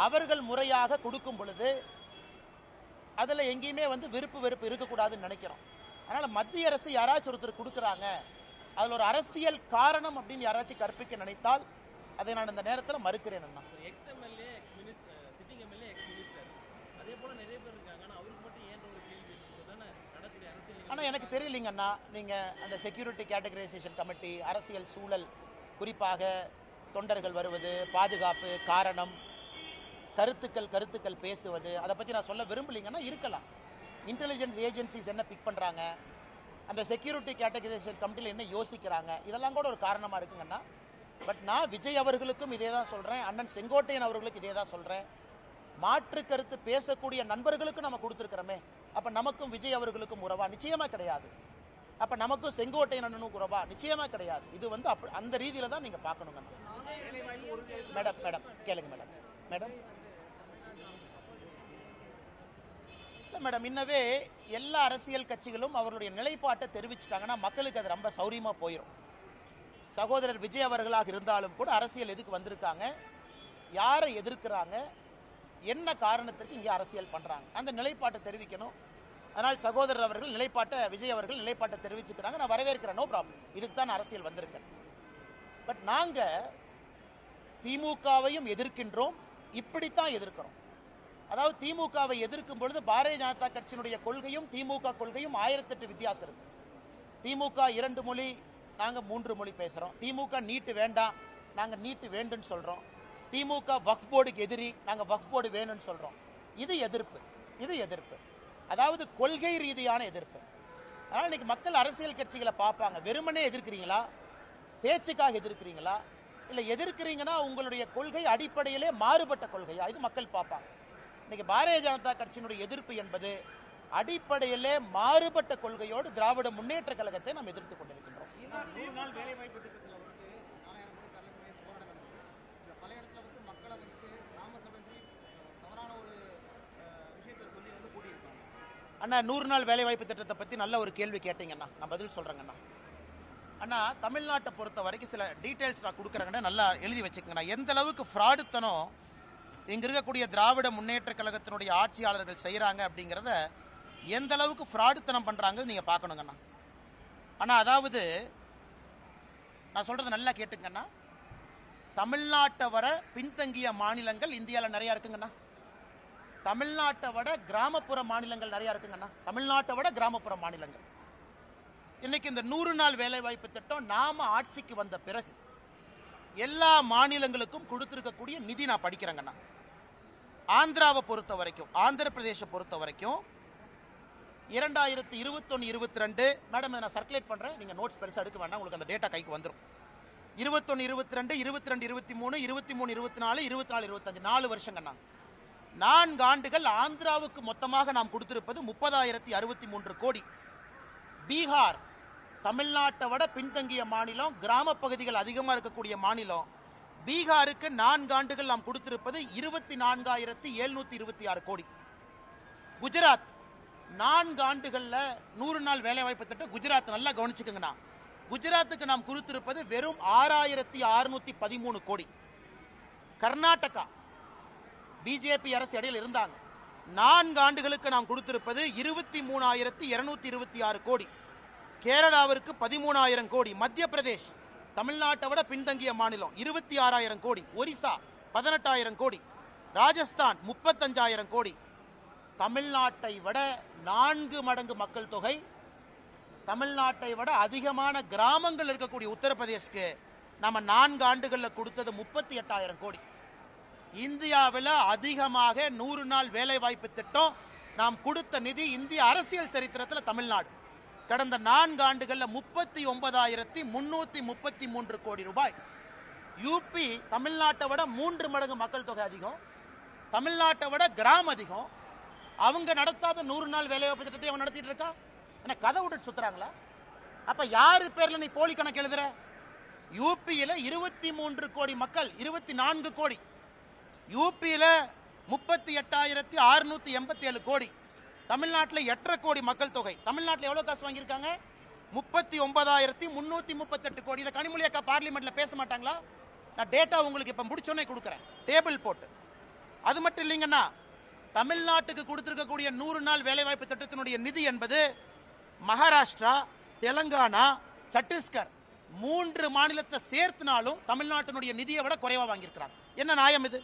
அவர்கள் முறையாக கொடுக்கும் பொழுது அதில் எங்கேயுமே விருப்பு வெறுப்பு இருக்கக்கூடாதுன்னு நினைக்கிறோம். அதனால் மத்திய அரசு யாராச்சும் ஒருத்தர் கொடுக்குறாங்க, அதில் ஒரு அரசியல் காரணம் அப்படின்னு யாராச்சும் கற்பிக்க நினைத்தால் அதை நான் இந்த நேரத்தில் மறுக்கிறேன் அண்ணா. Ex MLA, ex minister, sitting MLA, ex minister, அதே போல நிறைய பேர் இருக்காங்க. ஆனால் அவருக்கு மட்டும் ஏன் ஒரு கேள்வி தானே நடக்கூடிய அரசியல். ஆனால் எனக்கு தெரியலீங்கண்ணா, நீங்கள் அந்த செக்யூரிட்டி கேட்டகரைசேஷன் கமிட்டி, அரசியல் சூழல், குறிப்பாக தொண்டர்கள் வருவது, பாதுகாப்பு, காரணம், கருத்துக்கள் பேசுவது, அதை பற்றி நான் சொல்ல விரும்பலிங்கன்னா இருக்கலாம். இன்டெலிஜென்ஸ் ஏஜென்சிஸ் என்ன பிக் பண்ணுறாங்க, அந்த செக்யூரிட்டி கேட்டகரைசேஷன் கமிட்டியில் என்ன யோசிக்கிறாங்க, இதெல்லாம் கூட ஒரு காரணமாக இருக்குங்கண்ணா. பட் நான் விஜய் அவர்களுக்கும் இதே தான் சொல்கிறேன், அண்ணன் செங்கோட்டையன் அவர்களுக்கு இதே தான் சொல்கிறேன். மாற்று கருத்து பேசக்கூடிய நண்பர்களுக்கும் நம்ம கொடுத்துருக்கிறோமே, அப்போ நமக்கும் விஜய் அவர்களுக்கும் உறவா? நிச்சயமாக கிடையாது. அப்போ நமக்கும் செங்கோட்டையன் அண்ணனுக்கும் உறவா? நிச்சயமாக கிடையாது. இது வந்து அந்த ரீதியில் தான் நீங்கள் பார்க்கணுங்க. மேடம் கேளுங்க மேடம். இல்லை மேடம், இன்னவே எல்லா அரசியல் கட்சிகளும் அவர்களுடைய நிலைப்பாட்டை தெரிவிச்சிட்டாங்கன்னா மக்களுக்கு அது ரொம்ப சௌரியமாக போயிடும். சகோதரர் விஜய் அவர்களாக இருந்தாலும் கூட அரசியல் எதுக்கு வந்திருக்காங்க, யாரை எதிர்க்கிறாங்க, என்ன காரணத்திற்கு இங்கே அரசியல் பண்ணுறாங்க, அந்த நிலைப்பாட்டை தெரிவிக்கணும். அதனால் சகோதரர் அவர்கள் விஜய் அவர்கள் நிலைப்பாட்டை தெரிவிச்சுக்கிறாங்க, நான் வரவேற்கிறேன், நோ ப்ராப்ளம். இதுக்கு தான் அரசியல் வந்திருக்கேன். பட் நாங்கள் திமுகவையும் எதிர்க்கின்றோம், இப்படித்தான் எதிர்க்கிறோம். அதாவது திமுகவை எதிர்க்கும் பொழுது பாரதிய ஜனதா கட்சியினுடைய கொள்கையும் திமுக கொள்கையும் 1008 வித்தியாசம் இருக்கு. திமுக 2 மொழி, நாங்கள் 3 மொழி பேசுகிறோம். திமுக நீட்டு வேண்டாம், நாங்கள் நீட்டு வேண்டுன்னு சொல்கிறோம். திமுக வக்ஃப் போர்டுக்கு எதிரி, நாங்கள் வக்ஃப் போர்டு வேணும்னு சொல்கிறோம். இது எதிர்ப்பு, அதாவது கொள்கை ரீதியான எதிர்ப்பு. அதனால் இன்னைக்கு மக்கள் அரசியல் கட்சிகளை பார்ப்பாங்க, வெறுமனே எதிர்க்கிறீங்களா, பேச்சுக்காக எதிர்க்கிறீங்களா, இல்லை எதிர்க்கிறீங்கன்னா உங்களுடைய கொள்கை அடிப்படையிலே மாறுபட்ட கொள்கையா, இது மக்கள் பார்ப்பாங்க. இன்னைக்கு பாரதிய ஜனதா கட்சியினுடைய எதிர்ப்பு என்பது அடிப்படையிலே மாறுபட்ட கொள்கையோடு திராவிட முன்னேற்ற கழகத்தை நாம் எதிர்த்துக் கொண்டிருக்கின்றோம். 100 நாள் வேலைவாய்ப்பு திட்டத்தில் வந்து 4000 போராட்டம் பல இடத்துல வந்து மக்களை வந்து நாமசபை தவறான ஒரு விஷயத்தை சொல்லி வந்து கூட்டியிருக்காங்க. அண்ணா, 100 நாள் வேலைவாய்ப்பு திட்டத்தை பற்றி நல்ல ஒரு கேள்வி கேட்டீங்கண்ணா, நான் பதில் சொல்கிறேங்கண்ணா. அண்ணா, தமிழ்நாட்டை பொறுத்த வரைக்கும் சில டீட்டெயில்ஸ் நான் கொடுக்குறேங்கண்ணா, நல்லா எழுதி வச்சுக்கங்கண்ணா. எந்த அளவுக்கு ஃப்ராடுத்தனம் இங்கே இருக்கக்கூடிய திராவிட முன்னேற்ற கழகத்தினுடைய ஆட்சியாளர்கள் செய்கிறாங்க அப்படிங்கிறத, எந்த அளவுக்கு ஃப்ராடுத்தனம் பண்ணுறாங்க நீங்கள் பார்க்கணுங்கண்ணா. ஆனால் அதாவது நான் சொல்கிறது நல்லா கேட்டுங்கண்ணா, தமிழ்நாட்டை வர பின்தங்கிய மாநிலங்கள் இந்தியாவில் நிறையா இருக்குங்கண்ணா. தமிழ்நாட்டை விட கிராமப்புற மாநிலங்கள் நிறையா இருக்குங்கண்ணா. தமிழ்நாட்டை விட கிராமப்புற மாநிலங்கள். இன்னைக்கு இந்த 100 நாள் வேலைவாய்ப்பு திட்டம் நாம ஆட்சிக்கு வந்த பிறகு எல்லா மாநிலங்களுக்கும் கொடுத்திருக்கக்கூடிய நிதி நான் படிக்கிறேங்கண்ணா. ஆந்திராவை பொறுத்த வரைக்கும், ஆந்திர பிரதேச பொறுத்த வரைக்கும் 2021-22 மேடம், நான் சர்க்குலேட் பண்றேன், நீங்க நோட்ஸ் பெருசா எடுக்க வேண்டாம், உங்களுக்கு அந்த டேட்டா கைக்கு வந்துடும். 21-22, 22-23, 23-24, 24-25 4 வருஷங்கண்ணா. 4 ஆண்டுகள் ஆந்திராவுக்கு மொத்தமாக நாம் கொடுத்திருப்பது 30,063 கோடி. பீகார் தமிழ்நாட்டை விட பின்தங்கிய மாநிலம், கிராம பகுதிகள் அதிகமாக இருக்கக்கூடிய மாநிலம். பீகாருக்கு 4 ஆண்டுகள் நாம் கொடுத்திருப்பது 24,726 கோடி. குஜராத் 4 ஆண்டுகளில் 100 நாள் வேலைவாய்ப்பு திட்டம் குஜராத் நல்லா கவனிச்சுக்கங்கண்ணா. குஜராத்துக்கு நாம் கொடுத்திருப்பது வெறும் 6,613 கோடி. கர்நாடகா பிஜேபி அரசு இடையில் இருந்தாங்க, 4 ஆண்டுகளுக்கு நாம் கொடுத்திருப்பது 23,226 கோடி. கேரளாவிற்கு 13,000 கோடி. மத்திய பிரதேஷ் தமிழ்நாட்டை விட பின்தங்கிய மாநிலம் 26,000 கோடி. ஒரிசா 18,000 கோடி. ராஜஸ்தான் 35,000 கோடி. தமிழ்நாட்டை விட 4 மடங்கு மக்கள் தொகை, தமிழ்நாட்டை விட அதிகமான கிராமங்கள் இருக்கக்கூடிய உத்தரப்பிரதேஷ்க்கு நம்ம 4 ஆண்டுகளில் கொடுத்தது 38,000 கோடி. இந்தியாவில் அதிகமாக 100 நாள் வேலைவாய்ப்பு திட்டம் நாம் கொடுத்த நிதி இந்திய அரசியல் சரித்திரத்தில் தமிழ்நாடு. கடந்த 4 ஆண்டுகளில் 39,333 கோடி ரூபாய். யூபி தமிழ்நாட்டை விட 3 மடங்கு மக்கள் தொகை அதிகம், தமிழ்நாட்டை விட கிராமம் அதிகம். அவங்க நடத்தாத 100 நாள் வேலைவாய்ப்பு திட்டத்தை அவன் நடத்திட்டு இருக்கா. என்ன கதை விட்டுட்டு சுத்துறாங்களா? அப்ப யாரு பேர்ல நீ போலி கணக்கு எழுதுற? யூபியில 23 கோடி மக்கள், 24 கோடி. யூபியில 38,687 கோடி. தமிழ்நாட்டில் 8.5 கோடி மக்கள் தொகை. தமிழ்நாட்டில் எவ்வளவு காசு வாங்கியிருக்காங்க? 39,338 கோடி. இதை கனிமொழி அக்கா பார்லிமெண்ட்ல பேச மாட்டாங்களா? நான் டேட்டா உங்களுக்கு இப்ப முடிச்சோன்னே கொடுக்குறேன், டேபிள் போட்டு. அது மட்டும் இல்லைங்கன்னா, தமிழ்நாட்டுக்கு கொடுத்திருக்கக்கூடிய 100 நாள் வேலைவாய்ப்பு திட்டத்தினுடைய நிதி என்பது மகாராஷ்டிரா, தெலங்கானா, சத்தீஸ்கர் 3 மாநிலத்தை சேர்த்துனாலும் தமிழ்நாட்டினுடைய நிதியை விட குறைவா வாங்கியிருக்கிறாங்க. என்ன நியாயம் இது?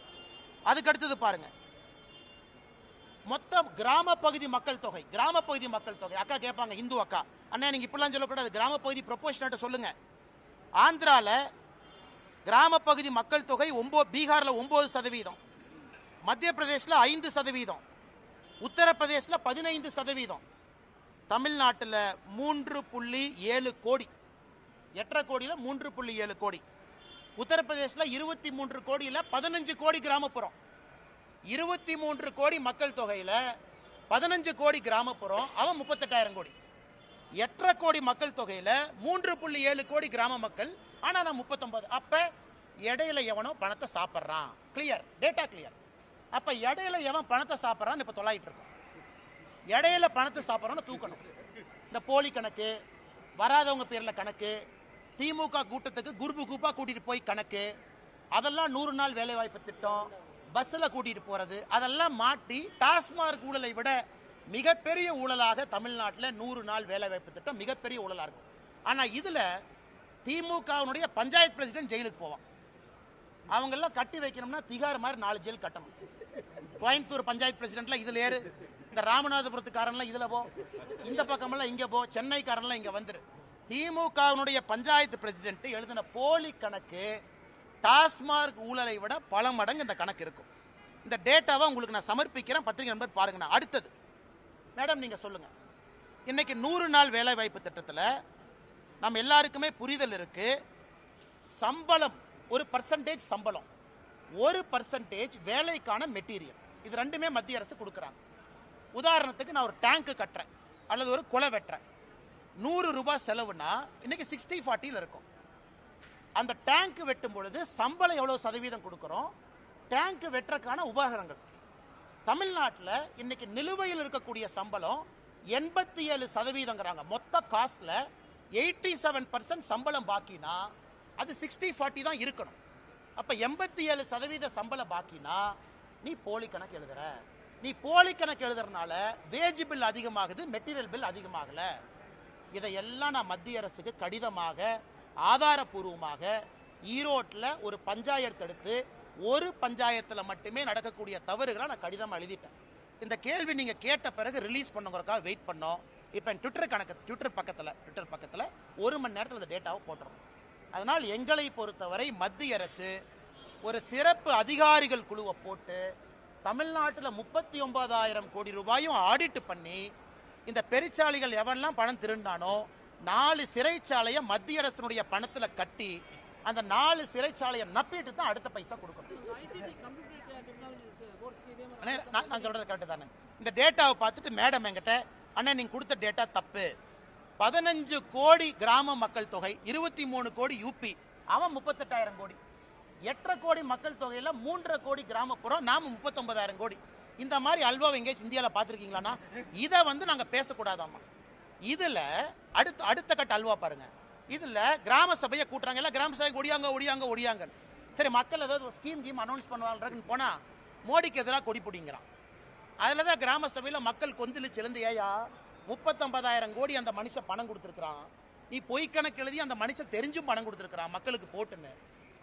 அதுக்கு அடுத்தது பாருங்க, மொத்தம் கிராம பகுதி மக்கள் தொகை, அக்கா கேட்பாங்க, இந்து அக்கா, அண்ணா நீங்க இப்படிலாம் சொல்லக்கூடாது, கிராம பகுதி ப்ரொபோஷனேட் சொல்லுங்க. ஆந்திரால கிராம பகுதி மக்கள் தொகை பீகார்ல 9%, மத்திய பிரதேசில் 5%, உத்தரப்பிரதேசில் 15%, தமிழ்நாட்டில் 3.7 கோடி, 8.5 கோடியில் 3.7 கோடி, உத்தரப்பிரதேசில் 23 கோடியில் 15 கோடி கிராமப்புறம். 23 கோடி மக்கள் தொகையில் 15 கோடி கிராமப்புறம், அவன் 38,000 கோடி. 8.5 கோடி மக்கள் தொகையில் 3.7 கோடி கிராம மக்கள், ஆனால் நான் 39. அப்போ இடையில எவனோ பணத்தை சாப்பிட்றான். Clear, data clear. அப்போ இடையில எவன் பணத்தை சாப்பிட்றான்னு இப்போ தொலையிட்டு இருக்கோம். இடையில பணத்தை சாப்பிட்றான்னு தூக்கணும். இந்த போலி கணக்கு, வராதவங்க பேரில் கணக்கு, திமுக கூட்டத்துக்கு குரூப்பா கூட்டிட்டு போய் கணக்கு, அதெல்லாம் 100 நாள் வேலைவாய்ப்பு திட்டம், பஸ்ஸில் கூட்டிட்டு போறது, அதெல்லாம் மாட்டி டாஸ்மார்க் ஊழலை விட மிகப்பெரிய ஊழலாக தமிழ்நாட்டில் 100 நாள் வேலைவாய்ப்பு திட்டம் மிகப்பெரிய ஊழலாக இருக்கும். ஆனால் இதில் திமுகவுடைய பஞ்சாயத்து பிரசிடென்ட் ஜெயிலுக்கு போவான். அவங்கெல்லாம் கட்டி வைக்கணும்னா திகார் மாதிரி 4 ஜெயில் கட்டணும். கோயம்புத்தூர் பஞ்சாயத்து பிரசிடென்ட்ல இதில் ஏறு, இந்த ராமநாதபுரத்துக்காரன்லாம் இதில் போ, இந்த பக்கமெல்லாம் இங்கே போ, சென்னைக்காரன்லாம் இங்கே வந்துரு. திமுகவுடைய பஞ்சாயத்து பிரசிடென்ட் எழுதின போலி கணக்கு டாஸ்மார்க் ஊழலை விட பல மடங்கு இந்த கணக்கு இருக்கும். இந்த டேட்டாவை உங்களுக்கு நான் சமர்ப்பிக்கிறேன், பத்திரிகை நண்பர் பாருங்க. அடுத்தது மேடம் நீங்க சொல்லுங்க, இன்னைக்கு 100 நாள் வேலை வாய்ப்பு திட்டத்தில் நம்ம எல்லாருக்குமே புரிதல் இருக்கு. சம்பளம் ஒரு பர்சன்டேஜ், சம்பளம் 1% வேலைக்கான மெட்டீரியல், இது ரெண்டுமே மத்திய அரசு கொடுக்குறாங்க. உதாரணத்துக்கு நான் ஒரு டேங்க் கட்டுறேன் அல்லது ஒரு குலை வெட்டுறேன், 100 ரூபாய் செலவுனா இன்னைக்கு 60-40 இருக்கும். அந்த டேங்க் வெட்டும் பொழுது சம்பளம் எவ்வளவு சதவீதம் கொடுக்கிறோம், டேங்க் வெட்டுறதுக்கான உபகரணங்கள். தமிழ்நாட்டில் இன்னைக்கு நிலுவையில் இருக்கக்கூடிய சம்பளம் 87%. மொத்த காஸ்ட்ல 87% சம்பளம் பாக்கினா அது 60-40 தான் இருக்கணும். அப்ப 87% சம்பளம் பாக்கினா நீ போலி கணக்கு எழுதுற. நீ போலி கணக்கு எழுதுறதுனால வேஜ் பில் அதிகமாகுது, மெட்டீரியல் பில் அதிகமாகல. இதையெல்லாம் நான் மத்திய அரசுக்கு கடிதமாக ஆதாரபூர்வமாக ஈரோட்டில் ஒரு பஞ்சாயத்து எடுத்து, ஒரு பஞ்சாயத்தில் மட்டுமே நடக்கக்கூடிய தவறுகளை நான் கடிதம் எழுதிட்டேன். இந்த கேள்வி நீங்க கேட்ட பிறகு ரிலீஸ் பண்ணுங்கிறதுக்காக வெயிட் பண்ணோம். இப்போ ட்விட்டர் பக்கத்தில் 1 மணி நேரத்தில் இந்த டேட்டாவை போட்டுரும். அதனால் எங்களை பொறுத்தவரை மத்திய அரசு ஒரு சிறப்பு அதிகாரிகள் குழுவை போட்டு தமிழ்நாட்டில் 39,000 கோடி ரூபாயும் ஆடிட் பண்ணி, இந்த பெருச்சாளிகள் எவெல்லாம் பணம் திருண்டானோ 4 சிறைச்சாலையை மத்திய அரசினுடைய பணத்தில் கட்டி, அந்த 4 சிறைச்சாலையை நப்பிட்டு தான் அடுத்த பைசா கொடுக்கணும். நான் சொல்றது கரெக்டு தானே? இந்த டேட்டாவை பார்த்துட்டு மேடம் என்கிட்ட, அண்ணா நீங்க கொடுத்த டேட்டா தப்பு, 15 கோடி கிராம மக்கள் தொகை, 23 கோடி யூபி, அவன் 38,000 கோடி, 8.5 கோடி மக்கள் தொகையில 3.5 கோடி கிராமப்புறம், நாம 39,000 கோடி. இந்த மாதிரி அல்வாவை எங்கேயாச்சும் இந்தியாவில் பார்த்துருக்கீங்களாண்ணா? இதை நாங்கள் பேசக்கூடாதாம்மா. இதில் அடுத்த கட்ட அல்வா பாருங்க. இதில் கிராம சபையை கூட்டுறாங்க, எல்லாம் கிராம சபைக்கு ஒடியாங்க. சரி, மக்கள் ஏதாவது ஸ்கீம் அனௌன்ஸ் பண்ணுவாங்கன்னு போனால் மோடிக்கு எதிராக கொடி பிடிங்கிறான். அதில் தான் கிராம சபையில் மக்கள் கொந்தளிச்சு எழுந்து, ஏயா 39,000 கோடி அந்த மனுஷன் பணம் கொடுத்துருக்குறான், நீ பொய் கணக்கு எழுதி அந்த மனுஷன் தெரிஞ்சும் பணம் கொடுத்துருக்குறான் மக்களுக்கு போட்டுன்னு,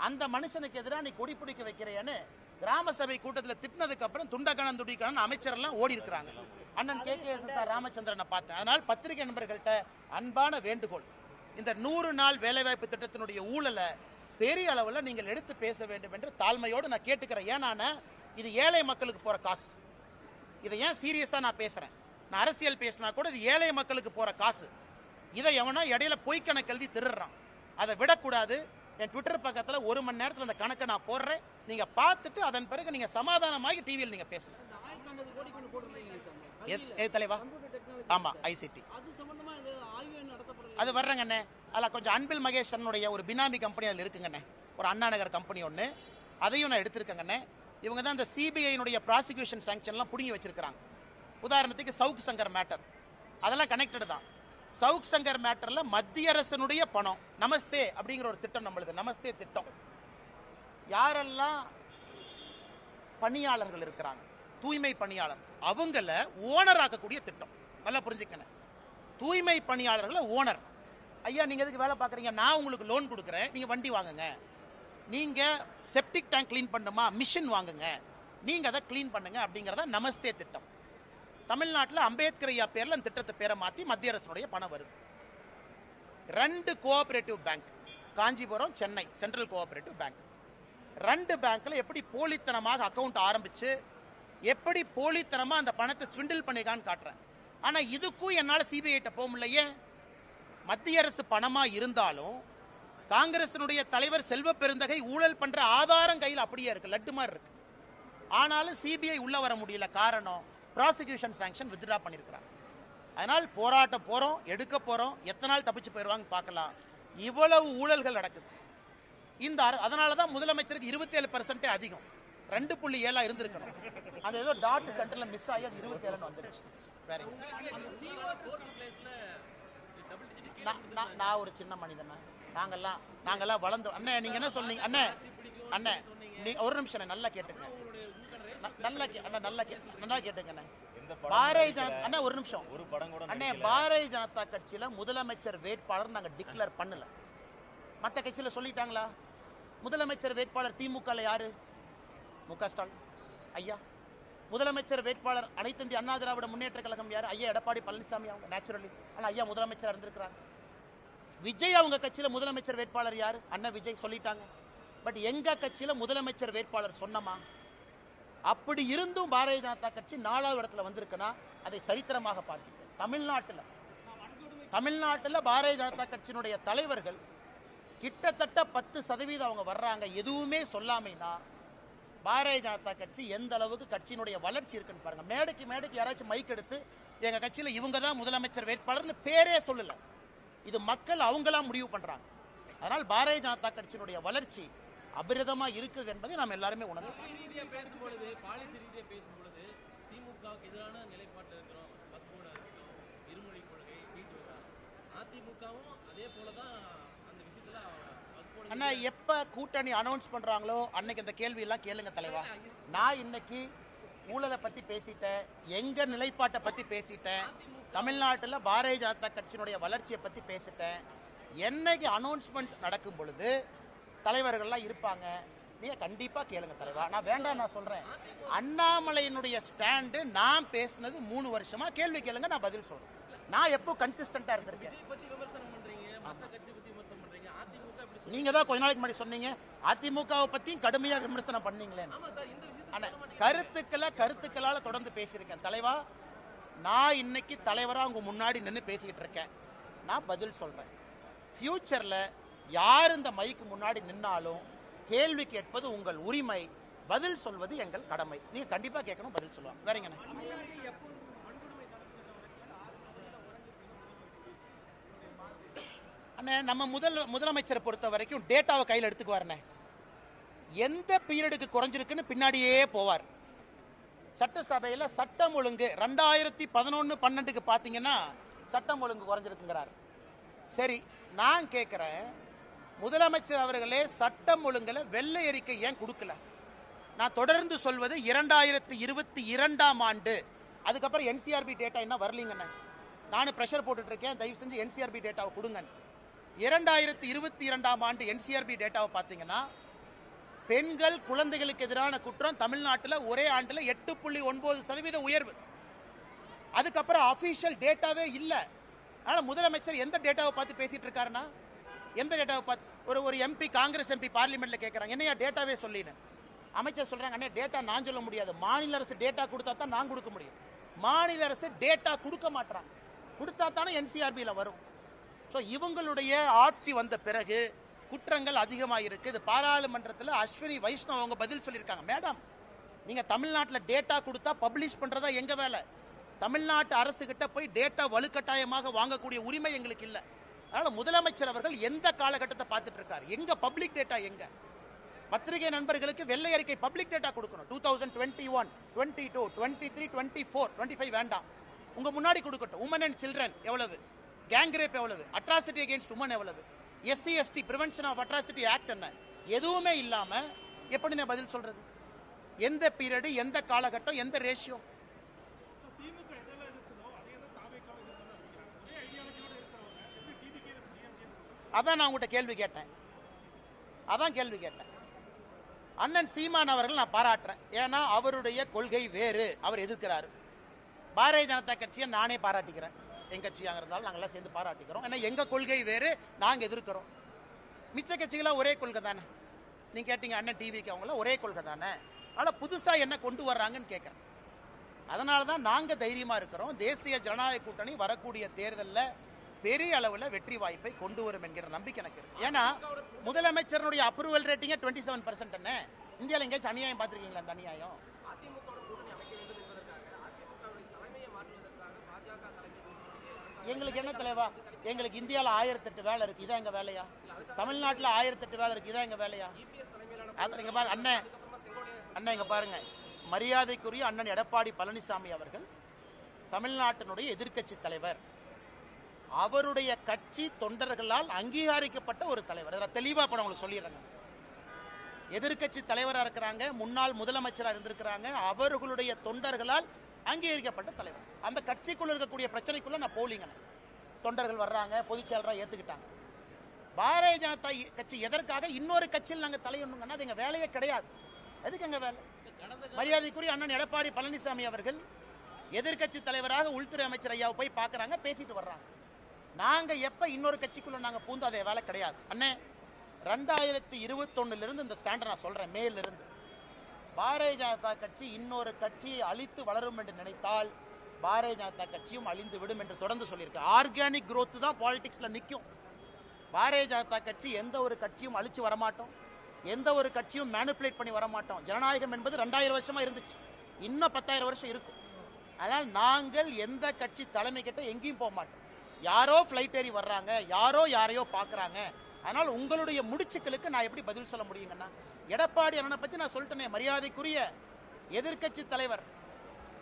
அந்த மனுஷனுக்கு எதிராக நீ கொடி பிடிக்க வைக்கிறேன்னு கிராம சபை கூட்டத்தில் திட்டினதுக்கு அப்புறம் துண்டிக்கான அமைச்சரெல்லாம் ஓடி இருக்கிறாங்க. அண்ணன் KKSSR ராமச்சந்திரனை பார்த்தேன். அதனால் பத்திரிகை நண்பர்கள்ட்ட அன்பான வேண்டுகோள், இந்த 100 நாள் வேலைவாய்ப்பு திட்டத்தினுடைய ஊழலை பெரிய அளவில் நீங்கள் எடுத்து பேச வேண்டும் என்று தாழ்மையோடு நான் கேட்டுக்கிறேன். ஏன்னா இது ஏழை மக்களுக்கு போற காசு. இதை ஏன் சீரியஸா நான் பேசுறேன், நான் அரசியல் பேசினா கூட இது ஏழை மக்களுக்கு போற காசு. இதை எவனோ இடையில பொய் கணக்கு எழுதி திருடுறான். அதை விடக்கூடாது. என் ட்விட்டர் பக்கத்தில் 1 மணி நேரத்தில் அந்த கணக்கை நான் போடுறேன், நீங்க பார்த்துட்டு அதன் பிறகு நீங்க சமாதானமாகி டிவியில் நீங்க பேசலாம். தலைவா, ஆமா, ICT அது வர்றங்கண்ணே. அதில் கொஞ்சம் அன்பில் மகேஷனுடைய ஒரு பினாமி கம்பெனி அதில் இருக்குங்கண்ணே, ஒரு அண்ணா நகர் கம்பெனி ஒன்று, அதையும் நான் எடுத்திருக்கேங்கண்ணே. இவங்க தான் இந்த CBI ப்ராசிக்யூஷன் சாங்ஷன்லாம் பிடுங்கி வச்சிருக்கிறாங்க. உதாரணத்துக்கு சவுக் சங்கர் மேட்டர், அதெல்லாம் கனெக்டட் தான். சவுக் சங்கர் மேட்டர்ல மத்திய அரசனுடைய பணம், நமஸ்தே அப்படிங்கிற ஒரு திட்டம் நம்மளுது, நமஸ்தே திட்டம். யாரெல்லாம் பணியாளர்கள் இருக்கிறாங்க, தூய்மை பணியாளர், அவங்கள ஓனர் ஆக்கக்கூடிய திட்டம். நல்லா புரிஞ்சுக்கணும், தூய்மை பணியாளர்களை ஓனர். ஐயா நீங்கள் எதுக்கு வேலை பார்க்குறீங்க, நான் உங்களுக்கு லோன் கொடுக்குறேன், நீங்கள் வண்டி வாங்குங்க, நீங்கள் செப்டிக் டேங்க் க்ளீன் பண்ணுமா மிஷின் வாங்குங்க, நீங்கள் அதை க்ளீன் பண்ணுங்க அப்படிங்கிறதா நமஸ்தே திட்டம். தமிழ்நாட்டில் அம்பேத்கர் ஐயா பேரில் அந்த திட்டத்தை பேரை மாற்றி மத்திய அரசுடைய பணம் வருது. 2 cooperative bank, Kanchipuram, Chennai central cooperative bank, 2 பேங்க்ல எப்படி போலித்தனமாக அக்கௌண்ட் ஆரம்பிச்சு எப்படி போலித்தனமா அந்த பணத்தை ஸ்விண்டில் பண்ணிருக்கான்னு காட்டுறேன். ஆனா இதுக்கும் என்னால் சிபிஐட்ட போக முடியலையே. மத்திய அரசு பணமா இருந்தாலும் காங்கிரசினுடைய தலைவர் செல்வ பெருந்தகை ஊழல் பண்ற ஆதாரம் கையில் அப்படியே இருக்கு, லட்டு மாதிரி இருக்கு. ஆனாலும் சிபிஐ உள்ள வர முடியல. காரணம், ப்ராசிக்யூஷன் சாங்ஷன் வித்ட்ரா பண்ணிருக்கிறாங்க. அதனால் போராட்டம் போறோம், எடுக்க போறோம், எத்தனை நாள் தப்பிச்சு போயிடுவாங்க பார்க்கலாம். இவ்வளவு ஊழல்கள் நடக்குது. இந்த அதனால தான் முதலமைச்சருக்கு 27% அதிகம், 2.7 இருந்திருக்கணும். அது ஏதோ டாட் சென்டர்ல மிஸ் ஆகி அது 27 வந்துருச்சு. வேற நான் ஒரு சின்ன மனிதன், நாங்கெல்லாம் வளர்ந்து. அண்ணே நீங்க என்ன சொன்னீங்க? அண்ணே நீ ஒரு நிமிஷம் நல்லா கேட்டுங்க, நல்லா கேட்டுங்க. பாரதிய ஜனதா அண்ணா ஒரு நிமிஷம் அண்ணே, பாரதிய ஜனதா கட்சியில முதலமைச்சர் வேட்பாளர் நாங்க டிக்ளேர் பண்ணல. மற்ற கட்சியில சொல்லிட்டாங்களா? முதலமைச்சர் வேட்பாளர் திமுக யாரு? மு.க. ஸ்டாலின் ஐயா. முதலமைச்சர் வேட்பாளர் அனைத்து இந்திய அண்ணா திராவிட முன்னேற்ற கழகம் யாரு? ஐயா எடப்பாடி பழனிசாமி. அவங்க நேச்சுரலி ஆனா ஐயா முதலமைச்சர் இருந்திருக்கிறாங்க. விஜய் அவங்க கட்சியில முதலமைச்சர் வேட்பாளர் யாரு? அண்ணா விஜய் சொல்லிட்டாங்க. பட் எங்க கட்சியில முதலமைச்சர் வேட்பாளர் சொன்னமா? அப்படி இருந்தும் பாரதிய ஜனதா கட்சி 4வது இடத்துல வந்திருக்குன்னா அதை சரித்திரமாக பார்க்கிறேன். தமிழ்நாட்டில் பாரதிய ஜனதா கட்சியினுடைய தலைவர்கள் கிட்டத்தட்ட 10% அவங்க வர்றாங்க, எதுவுமே சொல்லாமைனா பாரதிய ஜனதா கட்சி எந்த அளவுக்கு கட்சியினுடைய வளர்ச்சி இருக்குன்னு பாருங்க. மேடைக்கு யாராச்சும் மைக் எடுத்து எங்க கட்சியில இவங்க தான் முதலமைச்சர் வேட்பாளர்னு பேரே சொல்லல. இது மக்கள் அவங்களா முடிவு பண்றாங்க. அதனால் பாரதிய ஜனதா கட்சியினுடைய வளர்ச்சி அபிரதமா இருக்குது என்பதை நாம் எல்லாருமே உணர்ந்து பேசும்பொழுது பாலிசி ரீதியாக பேசும்பொழுது திமுகவுக்கு எதிரான நிலைப்பாட்டில் இருக்கிறோம். வக்ஃபோட இருக்கட்டும், இருமொழி கொள்கை, அதிமுகவும் அதே போலதான் அந்த விஷயத்துல. அண்ணா எப்ப கூட்டணி அனௌன்ஸ் பண்றாங்களோ அன்னைக்கு இந்த கேள்வி எல்லாம் கேளுங்க தலைவா. நான் இன்னைக்கு ஊழலை பத்தி பேசிட்டேன், எங்க நிலைப்பாட்டை பத்தி பேசிட்டேன், தமிழ்நாட்டில் பாரதிய ஜனதா கட்சியினுடைய வளர்ச்சியை பத்தி பேசிட்டேன். என்னைக்கு அனௌன்ஸ்மெண்ட் நடக்கும் பொழுது தலைவர்கள்லாம் இருப்பாங்க, நீங்க கண்டிப்பா கேளுங்க தலைவா. நான் வேண்டாம் நான் சொல்றேன், அண்ணாமலையினுடைய ஸ்டாண்டு நான் பேசினது 3 வருஷமா, கேள்வி கேளுங்க நான் பதில் சொல்றேன். நான் எப்போ கன்சிஸ்டன்டா இருந்திருக்கேன். நீங்க தான் கொஞ்ச நாளைக்கு முன்னாடி சொன்னீங்க அதிமுகவை பத்தியும் கடுமையா விமர்சனம் பண்ணீங்களே. கருத்துக்களால தொடர்ந்து பேசியிருக்கேன் தலைவா. நான் இன்னைக்கு தலைவரா உங்க முன்னாடி நின்று பேசிக்கிட்டு இருக்கேன். நான் பதில் சொல்றேன். ஃபியூச்சர்ல யார் இந்த மைக்கு முன்னாடி நின்னாலும் கேள்வி கேட்பது உங்கள் உரிமை, பதில் சொல்வது எங்கள் கடமை. நீங்க கண்டிப்பா கேட்கணும், பதில் சொல்லுவாங்க. வேறங்க அண்ணே, நம்ம முதலமைச்சரை பொறுத்த வரைக்கும் டேட்டாவை கையில் எடுத்துக்குவாருண்ணே. எந்த பீரியடுக்கு குறைஞ்சிருக்குன்னு பின்னாடியே போவார். சட்டசபையில் சட்டம் ஒழுங்கு 2011-12 பார்த்தீங்கன்னா சட்டம் ஒழுங்கு குறைஞ்சிருக்குங்கிறார். சரி, நான் கேட்குறேன், முதலமைச்சர் அவர்களே சட்டம் ஒழுங்குல வெள்ளை அறிக்கை ஏன் கொடுக்கல? நான் தொடர்ந்து சொல்வது 2022ஆம் ஆண்டு, அதுக்கப்புறம் என்சிஆர்பி டேட்டா என்ன வரலீங்கண்ணே. நானும் ப்ரெஷர் போட்டுட்டு இருக்கேன், தயவு செஞ்சு என்சிஆர்பி டேட்டாவை கொடுங்க. 2022ஆம் ஆண்டு என்சிஆர்பி டேட்டாவை பார்த்தீங்கன்னா பெண்கள் குழந்தைகளுக்கு எதிரான குற்றம் தமிழ்நாட்டில் ஒரே ஆண்டில் 8.9% உயர்வு. அதுக்கப்புறம் அபிஷியல் டேட்டாவே இல்லை. அதனால் முதலமைச்சர் எந்த டேட்டாவை பார்த்து பேசிட்டு இருக்காருன்னா, எந்த டேட்டாவை பார்த்து ஒரு எம்பி, காங்கிரஸ் எம்பி பார்லிமெண்ட்ல கேட்குறாங்க, என்னையா டேட்டாவே சொல்லின்னு. அமைச்சர் சொல்றாங்க, அண்ணே டேட்டா நான் சொல்ல முடியாது, மாநில அரசு டேட்டா கொடுத்தா தான் நான் கொடுக்க முடியும். மாநில அரசு டேட்டா கொடுக்க மாட்டாங்க, கொடுத்தா தானே என்சிஆர்பியில் வரும். ஸோ இவங்களுடைய ஆட்சி வந்த பிறகு குற்றங்கள் அதிகமாக இருக்குது. இது பாராளுமன்றத்தில் அஸ்வினி வைஷ்ணவ் அவங்க பதில் சொல்லியிருக்காங்க. மேடம், நீங்கள் தமிழ்நாட்டில் டேட்டா கொடுத்தா பப்ளிஷ் பண்ணுறதா எங்கள் வேலை. தமிழ்நாட்டு அரசு கிட்ட போய் டேட்டா வலுக்கட்டாயமாக வாங்கக்கூடிய உரிமை எங்களுக்கு இல்லை. அதனால் முதலமைச்சர் அவர்கள் எந்த காலகட்டத்தை பார்த்துட்டு இருக்காரு, எங்க பப்ளிக் டேட்டா எங்க? பத்திரிகை நண்பர்களுக்கு வெள்ளை அறிக்கை பப்ளிக் டேட்டா கொடுக்கணும். 2021, 22, 23, 24, 25 வேண்டாம், உங்க முன்னாடி கொடுக்கட்டும். உமன் அண்ட் சில்ட்ரன் எவ்வளவு, கேங் ரேப் எவ்வளவு, அட்ராசிட்டி அகேன்ஸ்ட் உமன் எவ்வளவு, SC ST prevention of atrocity act என்ன, எதுவுமே இல்லாம எப்படி நான் பதில் சொல்றது? எந்த பீரியடு, எந்த காலகட்டம், எந்த ரேஷியோ? அதான் நான் உங்கள்கிட்ட கேள்வி கேட்டேன். அண்ணன் சீமான் அவர்கள் நான் பாராட்டுறேன். ஏன்னா அவருடைய கொள்கை வேறு, அவர் எதிர்க்கிறாரு. பாரதிய ஜனதா கட்சியை நானே பாராட்டிக்கிறேன். எங்க கட்சியாக இருந்தாலும் நாங்கள்லாம் சேர்ந்து பாராட்டிக்கிறோம். ஏன்னா எங்க கொள்கை வேறு, நாங்கள் எதிர்க்கிறோம். மிச்ச கட்சிகளாக ஒரே கொள்கை தானே. நீங்க கேட்டீங்க அண்ணன் டிவிக்கு, அவங்களாம் ஒரே கொள்கை தானே. ஆனால் புதுசா என்ன கொண்டு வர்றாங்கன்னு கேட்குறேன். அதனால தான் நாங்கள் தைரியமா இருக்கிறோம். தேசிய ஜனநாயக கூட்டணி வரக்கூடிய தேர்தலில் பெரிய அளவில் வெற்றி வாய்ப்பை கொண்டு வரும் என்கிற நம்பிக்கை எனக்கு இருக்கு. ஏன்னா முதலமைச்சருடைய அப்ரூவல் ரேட்டிங்கே 27% என்ன. இந்தியாவில் எங்கேயாச்சும் அநியாயம் பார்த்துருக்கீங்களா? அந்த அநியாயம் எங்களுக்கு என்ன தலைவா? எங்களுக்கு இந்தியாவில் 1008 வேலை இருக்கு, இதான் எங்க வேலையா? தமிழ்நாட்டில் 1008 வேலை இருக்கு, இதான் எங்க வேலையா? இங்க பாருங்க அண்ணன் இங்க பாருங்க, மரியாதைக்குரிய அண்ணன் எடப்பாடி பழனிசாமி அவர்கள் தமிழ்நாட்டினுடைய எதிர்க்கட்சி தலைவர். அவருடைய கட்சி தொண்டர்களால் அங்கீகரிக்கப்பட்ட ஒரு தலைவர். அதில் தெளிவா இப்ப உங்களுக்கு சொல்லிடுறாங்க. எதிர்க்கட்சி தலைவராக இருக்கிறாங்க, முன்னாள் முதலமைச்சராக இருந்திருக்கிறாங்க, அவர்களுடைய தொண்டர்களால் அங்கீகரிக்கப்பட்ட தலைவர். அந்த கட்சிக்குள்ள இருக்கக்கூடிய பிரச்சனைக்குள்ள நான் போலிங்க. தொண்டர்கள் வர்றாங்க, பொதுச் செயலராக ஏத்துக்கிட்டாங்க. பாரதிய ஜனதா கட்சி எதற்காக இன்னொரு கட்சியில் நாங்கள் தலையொண்ணுங்கன்னா அது எங்க வேலையே கிடையாது. எதுக்கு எங்க வேலை? மரியாதைக்குரிய அண்ணன் எடப்பாடி பழனிசாமி அவர்கள் எதிர்க்கட்சி தலைவராக உள்துறை அமைச்சர் ஐயாவை போய் பார்க்கறாங்க, பேசிட்டு வர்றாங்க. நாங்க எப்ப இன்னொரு கட்சிக்குள்ள நாங்க பூந்து அதே வேலை கிடையாது. அண்ணே 2021 இருந்து இந்த ஸ்டாண்டை நான் சொல்றேன், மேல இருந்து பாரதிய ஜனதா கட்சி இன்னொரு கட்சியை அழித்து வளரும் என்று நினைத்தால் பாரதிய ஜனதா கட்சியும் அழிந்து விடும் என்று தொடர்ந்து சொல்லியிருக்கு. ஆர்கானிக் growth தான் பாலிடிக்ஸ்ல நிற்கும். பாரதிய ஜனதா கட்சி எந்த ஒரு கட்சியும் அழிச்சு வரமாட்டோம், எந்த ஒரு கட்சியும் மேனிப்புலேட் பண்ணி வரமாட்டோம். ஜனநாயகம் என்பது 2000 வருஷமா இருந்துச்சு, இன்னும் 10,000 வருஷம் இருக்கும். ஆனால் நாங்கள் எந்த கட்சி தலைமை கிட்ட எங்கேயும் போக மாட்டோம். யாரோ ஃப்ளைட் ஏறி வர்றாங்க, யாரோ யாரையோ பார்க்குறாங்க. அதனால் உங்களுடைய முடிச்சுக்களுக்கு நான் எப்படி பதில் சொல்ல முடியுங்கன்னா, எடப்பாடி அண்ணனை பற்றி நான் சொல்லிட்டேனே, மரியாதைக்குரிய எதிர்க்கட்சி தலைவர்,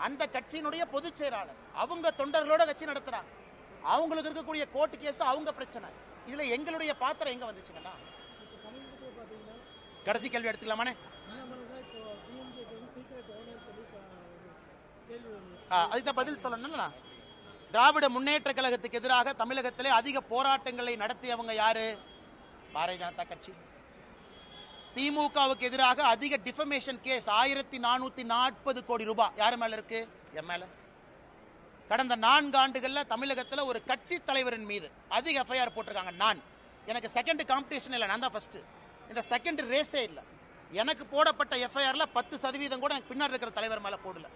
அந்த கட்சியினுடைய பொதுச் செயலாளர், அவங்க தொண்டர்களோட கட்சி நடத்துறாங்க. அவங்களுக்கு இருக்கக்கூடிய கோர்ட்டு கேஸ் அவங்க பிரச்சனை. இதுல எங்களுடைய பாத்திரம் எங்க வந்துச்சுங்கன்னா, கடைசி கேள்வி எடுத்துக்கலாமானே? அதுதான் பதில் சொல்லணும்னா, திராவிட முன்னேற்ற கழகத்துக்கு எதிராக தமிழகத்திலே அதிக போராட்டங்களை நடத்தியவங்க யாரு? பாரதிய ஜனதா கட்சி. திமுகவுக்கு எதிராக அதிக டிஃபமேஷன் கேஸ் 1440 கோடி ரூபாய் யாரு மேல இருக்கு? என் மேல. கடந்த 4 ஆண்டுகள்ல தமிழகத்தில் ஒரு கட்சி தலைவரின் மீது அதிக எஃப்ஐஆர் போட்டிருக்காங்க. நான் எனக்கு செகண்ட் காம்படிஷன் இல்லை, நான் தான் ஃபர்ஸ்ட். இந்த செகண்ட் ரேஸே இல்லை. எனக்கு போடப்பட்ட எஃப்ஐஆர்ல 10% கூட எனக்கு பின்னாடி இருக்கிற தலைவர் மேல போடல.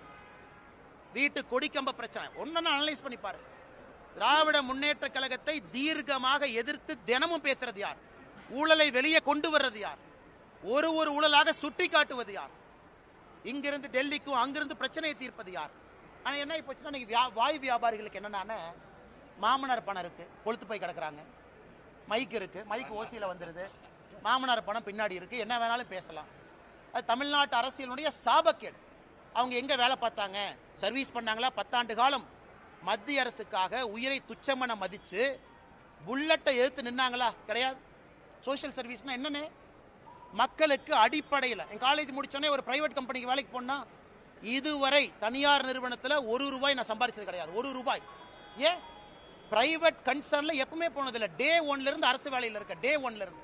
வீட்டு கொடிக்கம்ப பிரச்சனை ஒன்னு அனலைஸ் பண்ணி பாரு. திராவிட முன்னேற்ற கழகத்தை தீர்க்கமாக எதிர்த்து தினமும் பேசுறது யார்? ஊழலை வெளியே கொண்டு வர்றது யார்? ஒரு ஊழலாக சுட்டி காட்டுவது யார்? இங்கிருந்து டெல்லிக்கும் அங்கிருந்து பிரச்சனையை தீர்ப்பது யார்? ஆனால் என்ன போச்சுன்னா, வாய் வியாபாரிகளுக்கு என்னன்னா, மாமனார் பணம் இருக்கு, கொளுத்து போய் கிடக்குறாங்க. மைக் இருக்கு, மைக் ஓசியில் வந்துடுது. மாமனார் பணம் பின்னாடி இருக்கு, என்ன வேணாலும் பேசலாம். அது தமிழ்நாட்டு அரசியலுடைய சாபக்கேடு. அவங்க எங்க வேலை பார்த்தாங்க? சர்வீஸ் பண்ணாங்களா? 10 ஆண்டு காலம் மத்திய அரசுக்காக உயிரை துச்சமென மதிச்சு புல்லட்டை எதிர்த்து நின்னாங்களா? கிடையாது. சோசியல் சர்வீஸ்னா என்னன்னு மக்களுக்கு அடிப்படையில். என் காலேஜ் முடிச்சோடனே ஒரு பிரைவேட் கம்பெனிக்கு வேலைக்கு போனா இதுவரை தனியார் நிறுவனத்தில் 1 ரூபாய் நான் சம்பாதிச்சது கிடையாது. 1 ரூபாய். ஏன்? பிரைவேட் கன்சர்ன்ல எப்பவுமே போனதில்லை. டே 1ல இருந்து அரசு வேலையில் இருக்க. டே 1ல இருந்து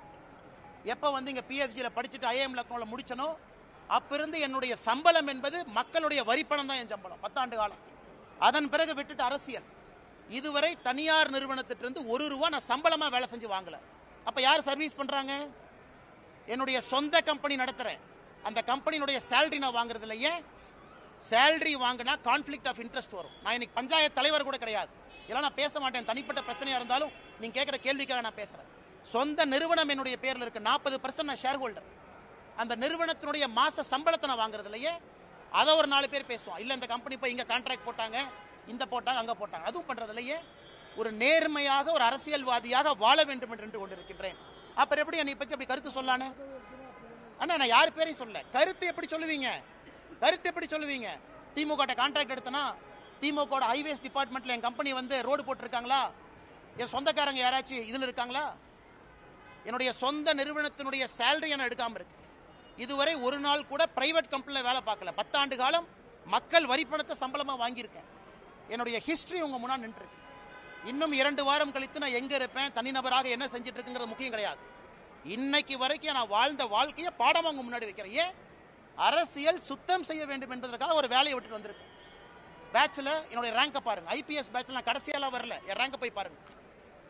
எப்போ வந்து இங்கே பிஎஃப்ஜியில் படிச்சுட்டு ஐஏஎம் லக்னோவில் முடிச்சனோ அப்ப இருந்து என்னுடைய சம்பளம் என்பது மக்களுடைய வரிப்பணம் தான் என் சம்பளம் 10 ஆண்டு காலம். அதன் பிறகு விட்டுட்டு அரசியல். இதுவரை தனியார் நிறுவனத்திலிருந்து 1 ரூபாய் நான் சம்பளமா வேலை செஞ்சு வாங்கல. அப்ப யார் சர்வீஸ் பண்றாங்க? என்னுடைய சொந்த கம்பெனி நடத்துறேன், அந்த கம்பெனியுடைய சேலரி நான் வாங்குறது இல்லை. ஏன்? சேலரி வாங்கினா கான்ஃபிளிக்ட் ஆஃப் இன்ட்ரெஸ்ட் வரும். நான் இன்னைக்கு பஞ்சாயத்து தலைவர் கூட கிடையாது, இதெல்லாம் நான் பேச மாட்டேன். தனிப்பட்ட பிரச்சனையா இருந்தாலும் நீங்க கேட்கிற கேள்விக்காக நான் பேசுறேன். சொந்த நிறுவனம் என்னுடைய பேர்ல இருக்கு, 40% நான் ஷேர் ஹோல்டர். அந்த நிறுவனத்தினுடைய மாச சம்பளத்தை நான் வாங்குறது இல்லையே. அதை ஒரு 4 பேர் பேசுவான். இல்ல இந்த கம்பெனி போய் இங்க கான்ட்ராக்ட் போட்டாங்க, இந்த போட்டாங்க, அங்க போட்டாங்க, அதுவும் பண்றது இல்லையே. ஒரு நேர்மையாக ஒரு அரசியல்வாதியாக வாழ வேண்டும் என்று கொண்டிருக்கின்றேன். அப்புறம் எப்படி என்னை பத்தி அப்படி கருத்து சொல்லானே? அண்ணா நான் யார் பேரையும் சொல்ல. கருத்து எப்படி சொல்லுவீங்க? கருத்து எப்படி சொல்லுவீங்க? திமுக கான்ட்ராக்ட் எடுத்தனா, திமுக ஹைவேஸ் டிபார்ட்மெண்ட்ல என் கம்பெனி வந்து ரோடு போட்டிருக்காங்களா? என் சொந்தக்காரங்க யாராச்சும் இதுல இருக்காங்களா? என்னுடைய சொந்த நிறுவனத்தினுடைய சேலரி நான் எடுக்காம இருக்கு. இதுவரை ஒரு நாள் கூட பிரைவேட் கம்பெனியில் வேலை பார்க்கல. 10 ஆண்டு காலம் மக்கள் வரி பணத்தை சம்பளமா வாங்கியிருக்கேன். என்னுடைய ஹிஸ்டரி உங்க முன்னாடி நின்று இருக்கு. இன்னும் 2 வாரம் கழித்து நான் எங்க இருப்பேன், தனிநபராக என்ன செஞ்சுட்டு இருக்குங்கிறது முக்கியம் கிடையாது. இன்னைக்கு வரைக்கும் நான் வாழ்ந்த வாழ்க்கையை பாடமா உங்க முன்னாடி வைக்கிறேன். ஏன்? அரசியல் சுத்தம் செய்ய வேண்டும் என்பதற்காக ஒரு வேலையை விட்டுட்டு வந்திருக்கேன். பேட்ச்ல என்னுடைய ரேங்கை பாருங்க. ஐபிஎஸ் பேட்ச்ல நான் கடைசியாலாம் வரல, என் ரேங்கை போய் பாருங்க.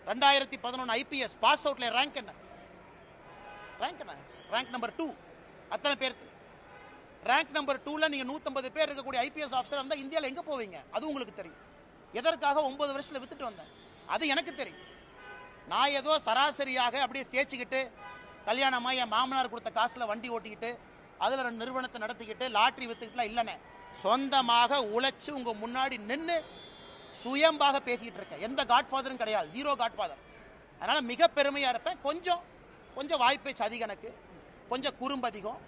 2011 ஐபிஎஸ் பாஸ் அவுட்ல ரேங்க் என்ன? Rank number 2. அத்தனை பேருக்கு ரேங்க் நம்பர் 2ல நீங்க 150 பேர் இருக்கக்கூடிய ஐபிஎஸ் ஆஃபீஸர் இருந்தா இந்தியாவில் எங்க போவீங்க? அது உங்களுக்கு தெரியும். எதற்காக 9 வருஷத்துல வித்துட்டு வந்தேன் அது எனக்கு தெரியும். நான் ஏதோ சராசரியாக அப்படியே தேய்ச்சிக்கிட்டு கல்யாணமா என் மாமனார் கொடுத்த காசுல வண்டி ஓட்டிக்கிட்டு அதுல 2 நிறுவனத்தை நடத்திக்கிட்டு லாட்டரி வித்துக்கிட்டுலாம் இல்லைன்னு சொந்தமாக உழைச்சு உங்க முன்னாடி நின்று சுயம்பாக பேசிக்கிட்டு இருக்கேன். எந்த காட்ஃபாதரும் கிடையாது, 0 காட்ஃபாதர். அதனால மிக பெருமையா இருப்பேன். கொஞ்சம் வாய்ப்பேச்சு அதிகம், எனக்கு கொஞ்சம் குறும்பு அதிகம்,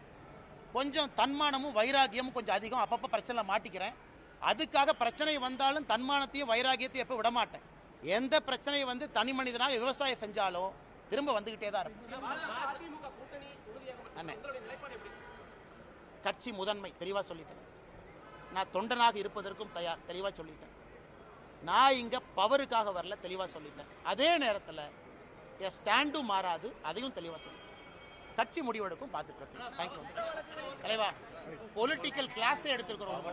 கொஞ்சம் தன்மானமும் வைராகியமும் கொஞ்சம் அதிகம். அப்பப்போ பிரச்சனை மாட்டிக்கிறேன். அதுக்காக பிரச்சனை வந்தாலும் தன்மானத்தையும் வைராகியத்தையும் எப்போ விட மாட்டேன். எந்த பிரச்சனையை வந்து தனி மனிதனாக விவசாயம் செஞ்சாலும் திரும்ப வந்துகிட்டே தான் இருக்கும். கட்சி முதன்மை தெளிவாக சொல்லிட்டேன். நான் தொண்டனாக இருப்பதற்கும் தயார், தெளிவாக சொல்லிட்டேன். நான் இங்க பவருக்காக வரல, தெளிவாக சொல்லிட்டேன். அதே நேரத்தில் என் ஸ்டாண்டும் மாறாது, அதையும் தெளிவாக சொல்லிட்டேன். கட்சி முடிவெடுக்கும், பார்த்துட்டு இருக்கேன். தேங்க்யூ தலைவா. பொலிட்டிக்கல் கிளாஸே எடுத்திருக்கிறோம்.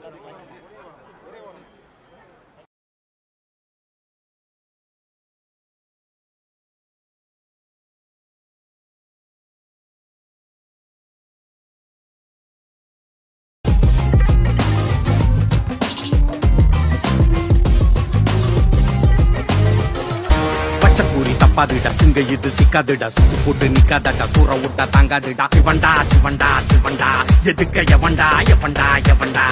தப்பாதுடா சிங்க இது சிக்காதுடா சுத்து போட்டு நிக்காதடா சூற விட்டா தாங்காதுடா சிவண்டா சிவண்டா சிவண்டா எதுக்க எவண்டா எவண்டா எவண்டா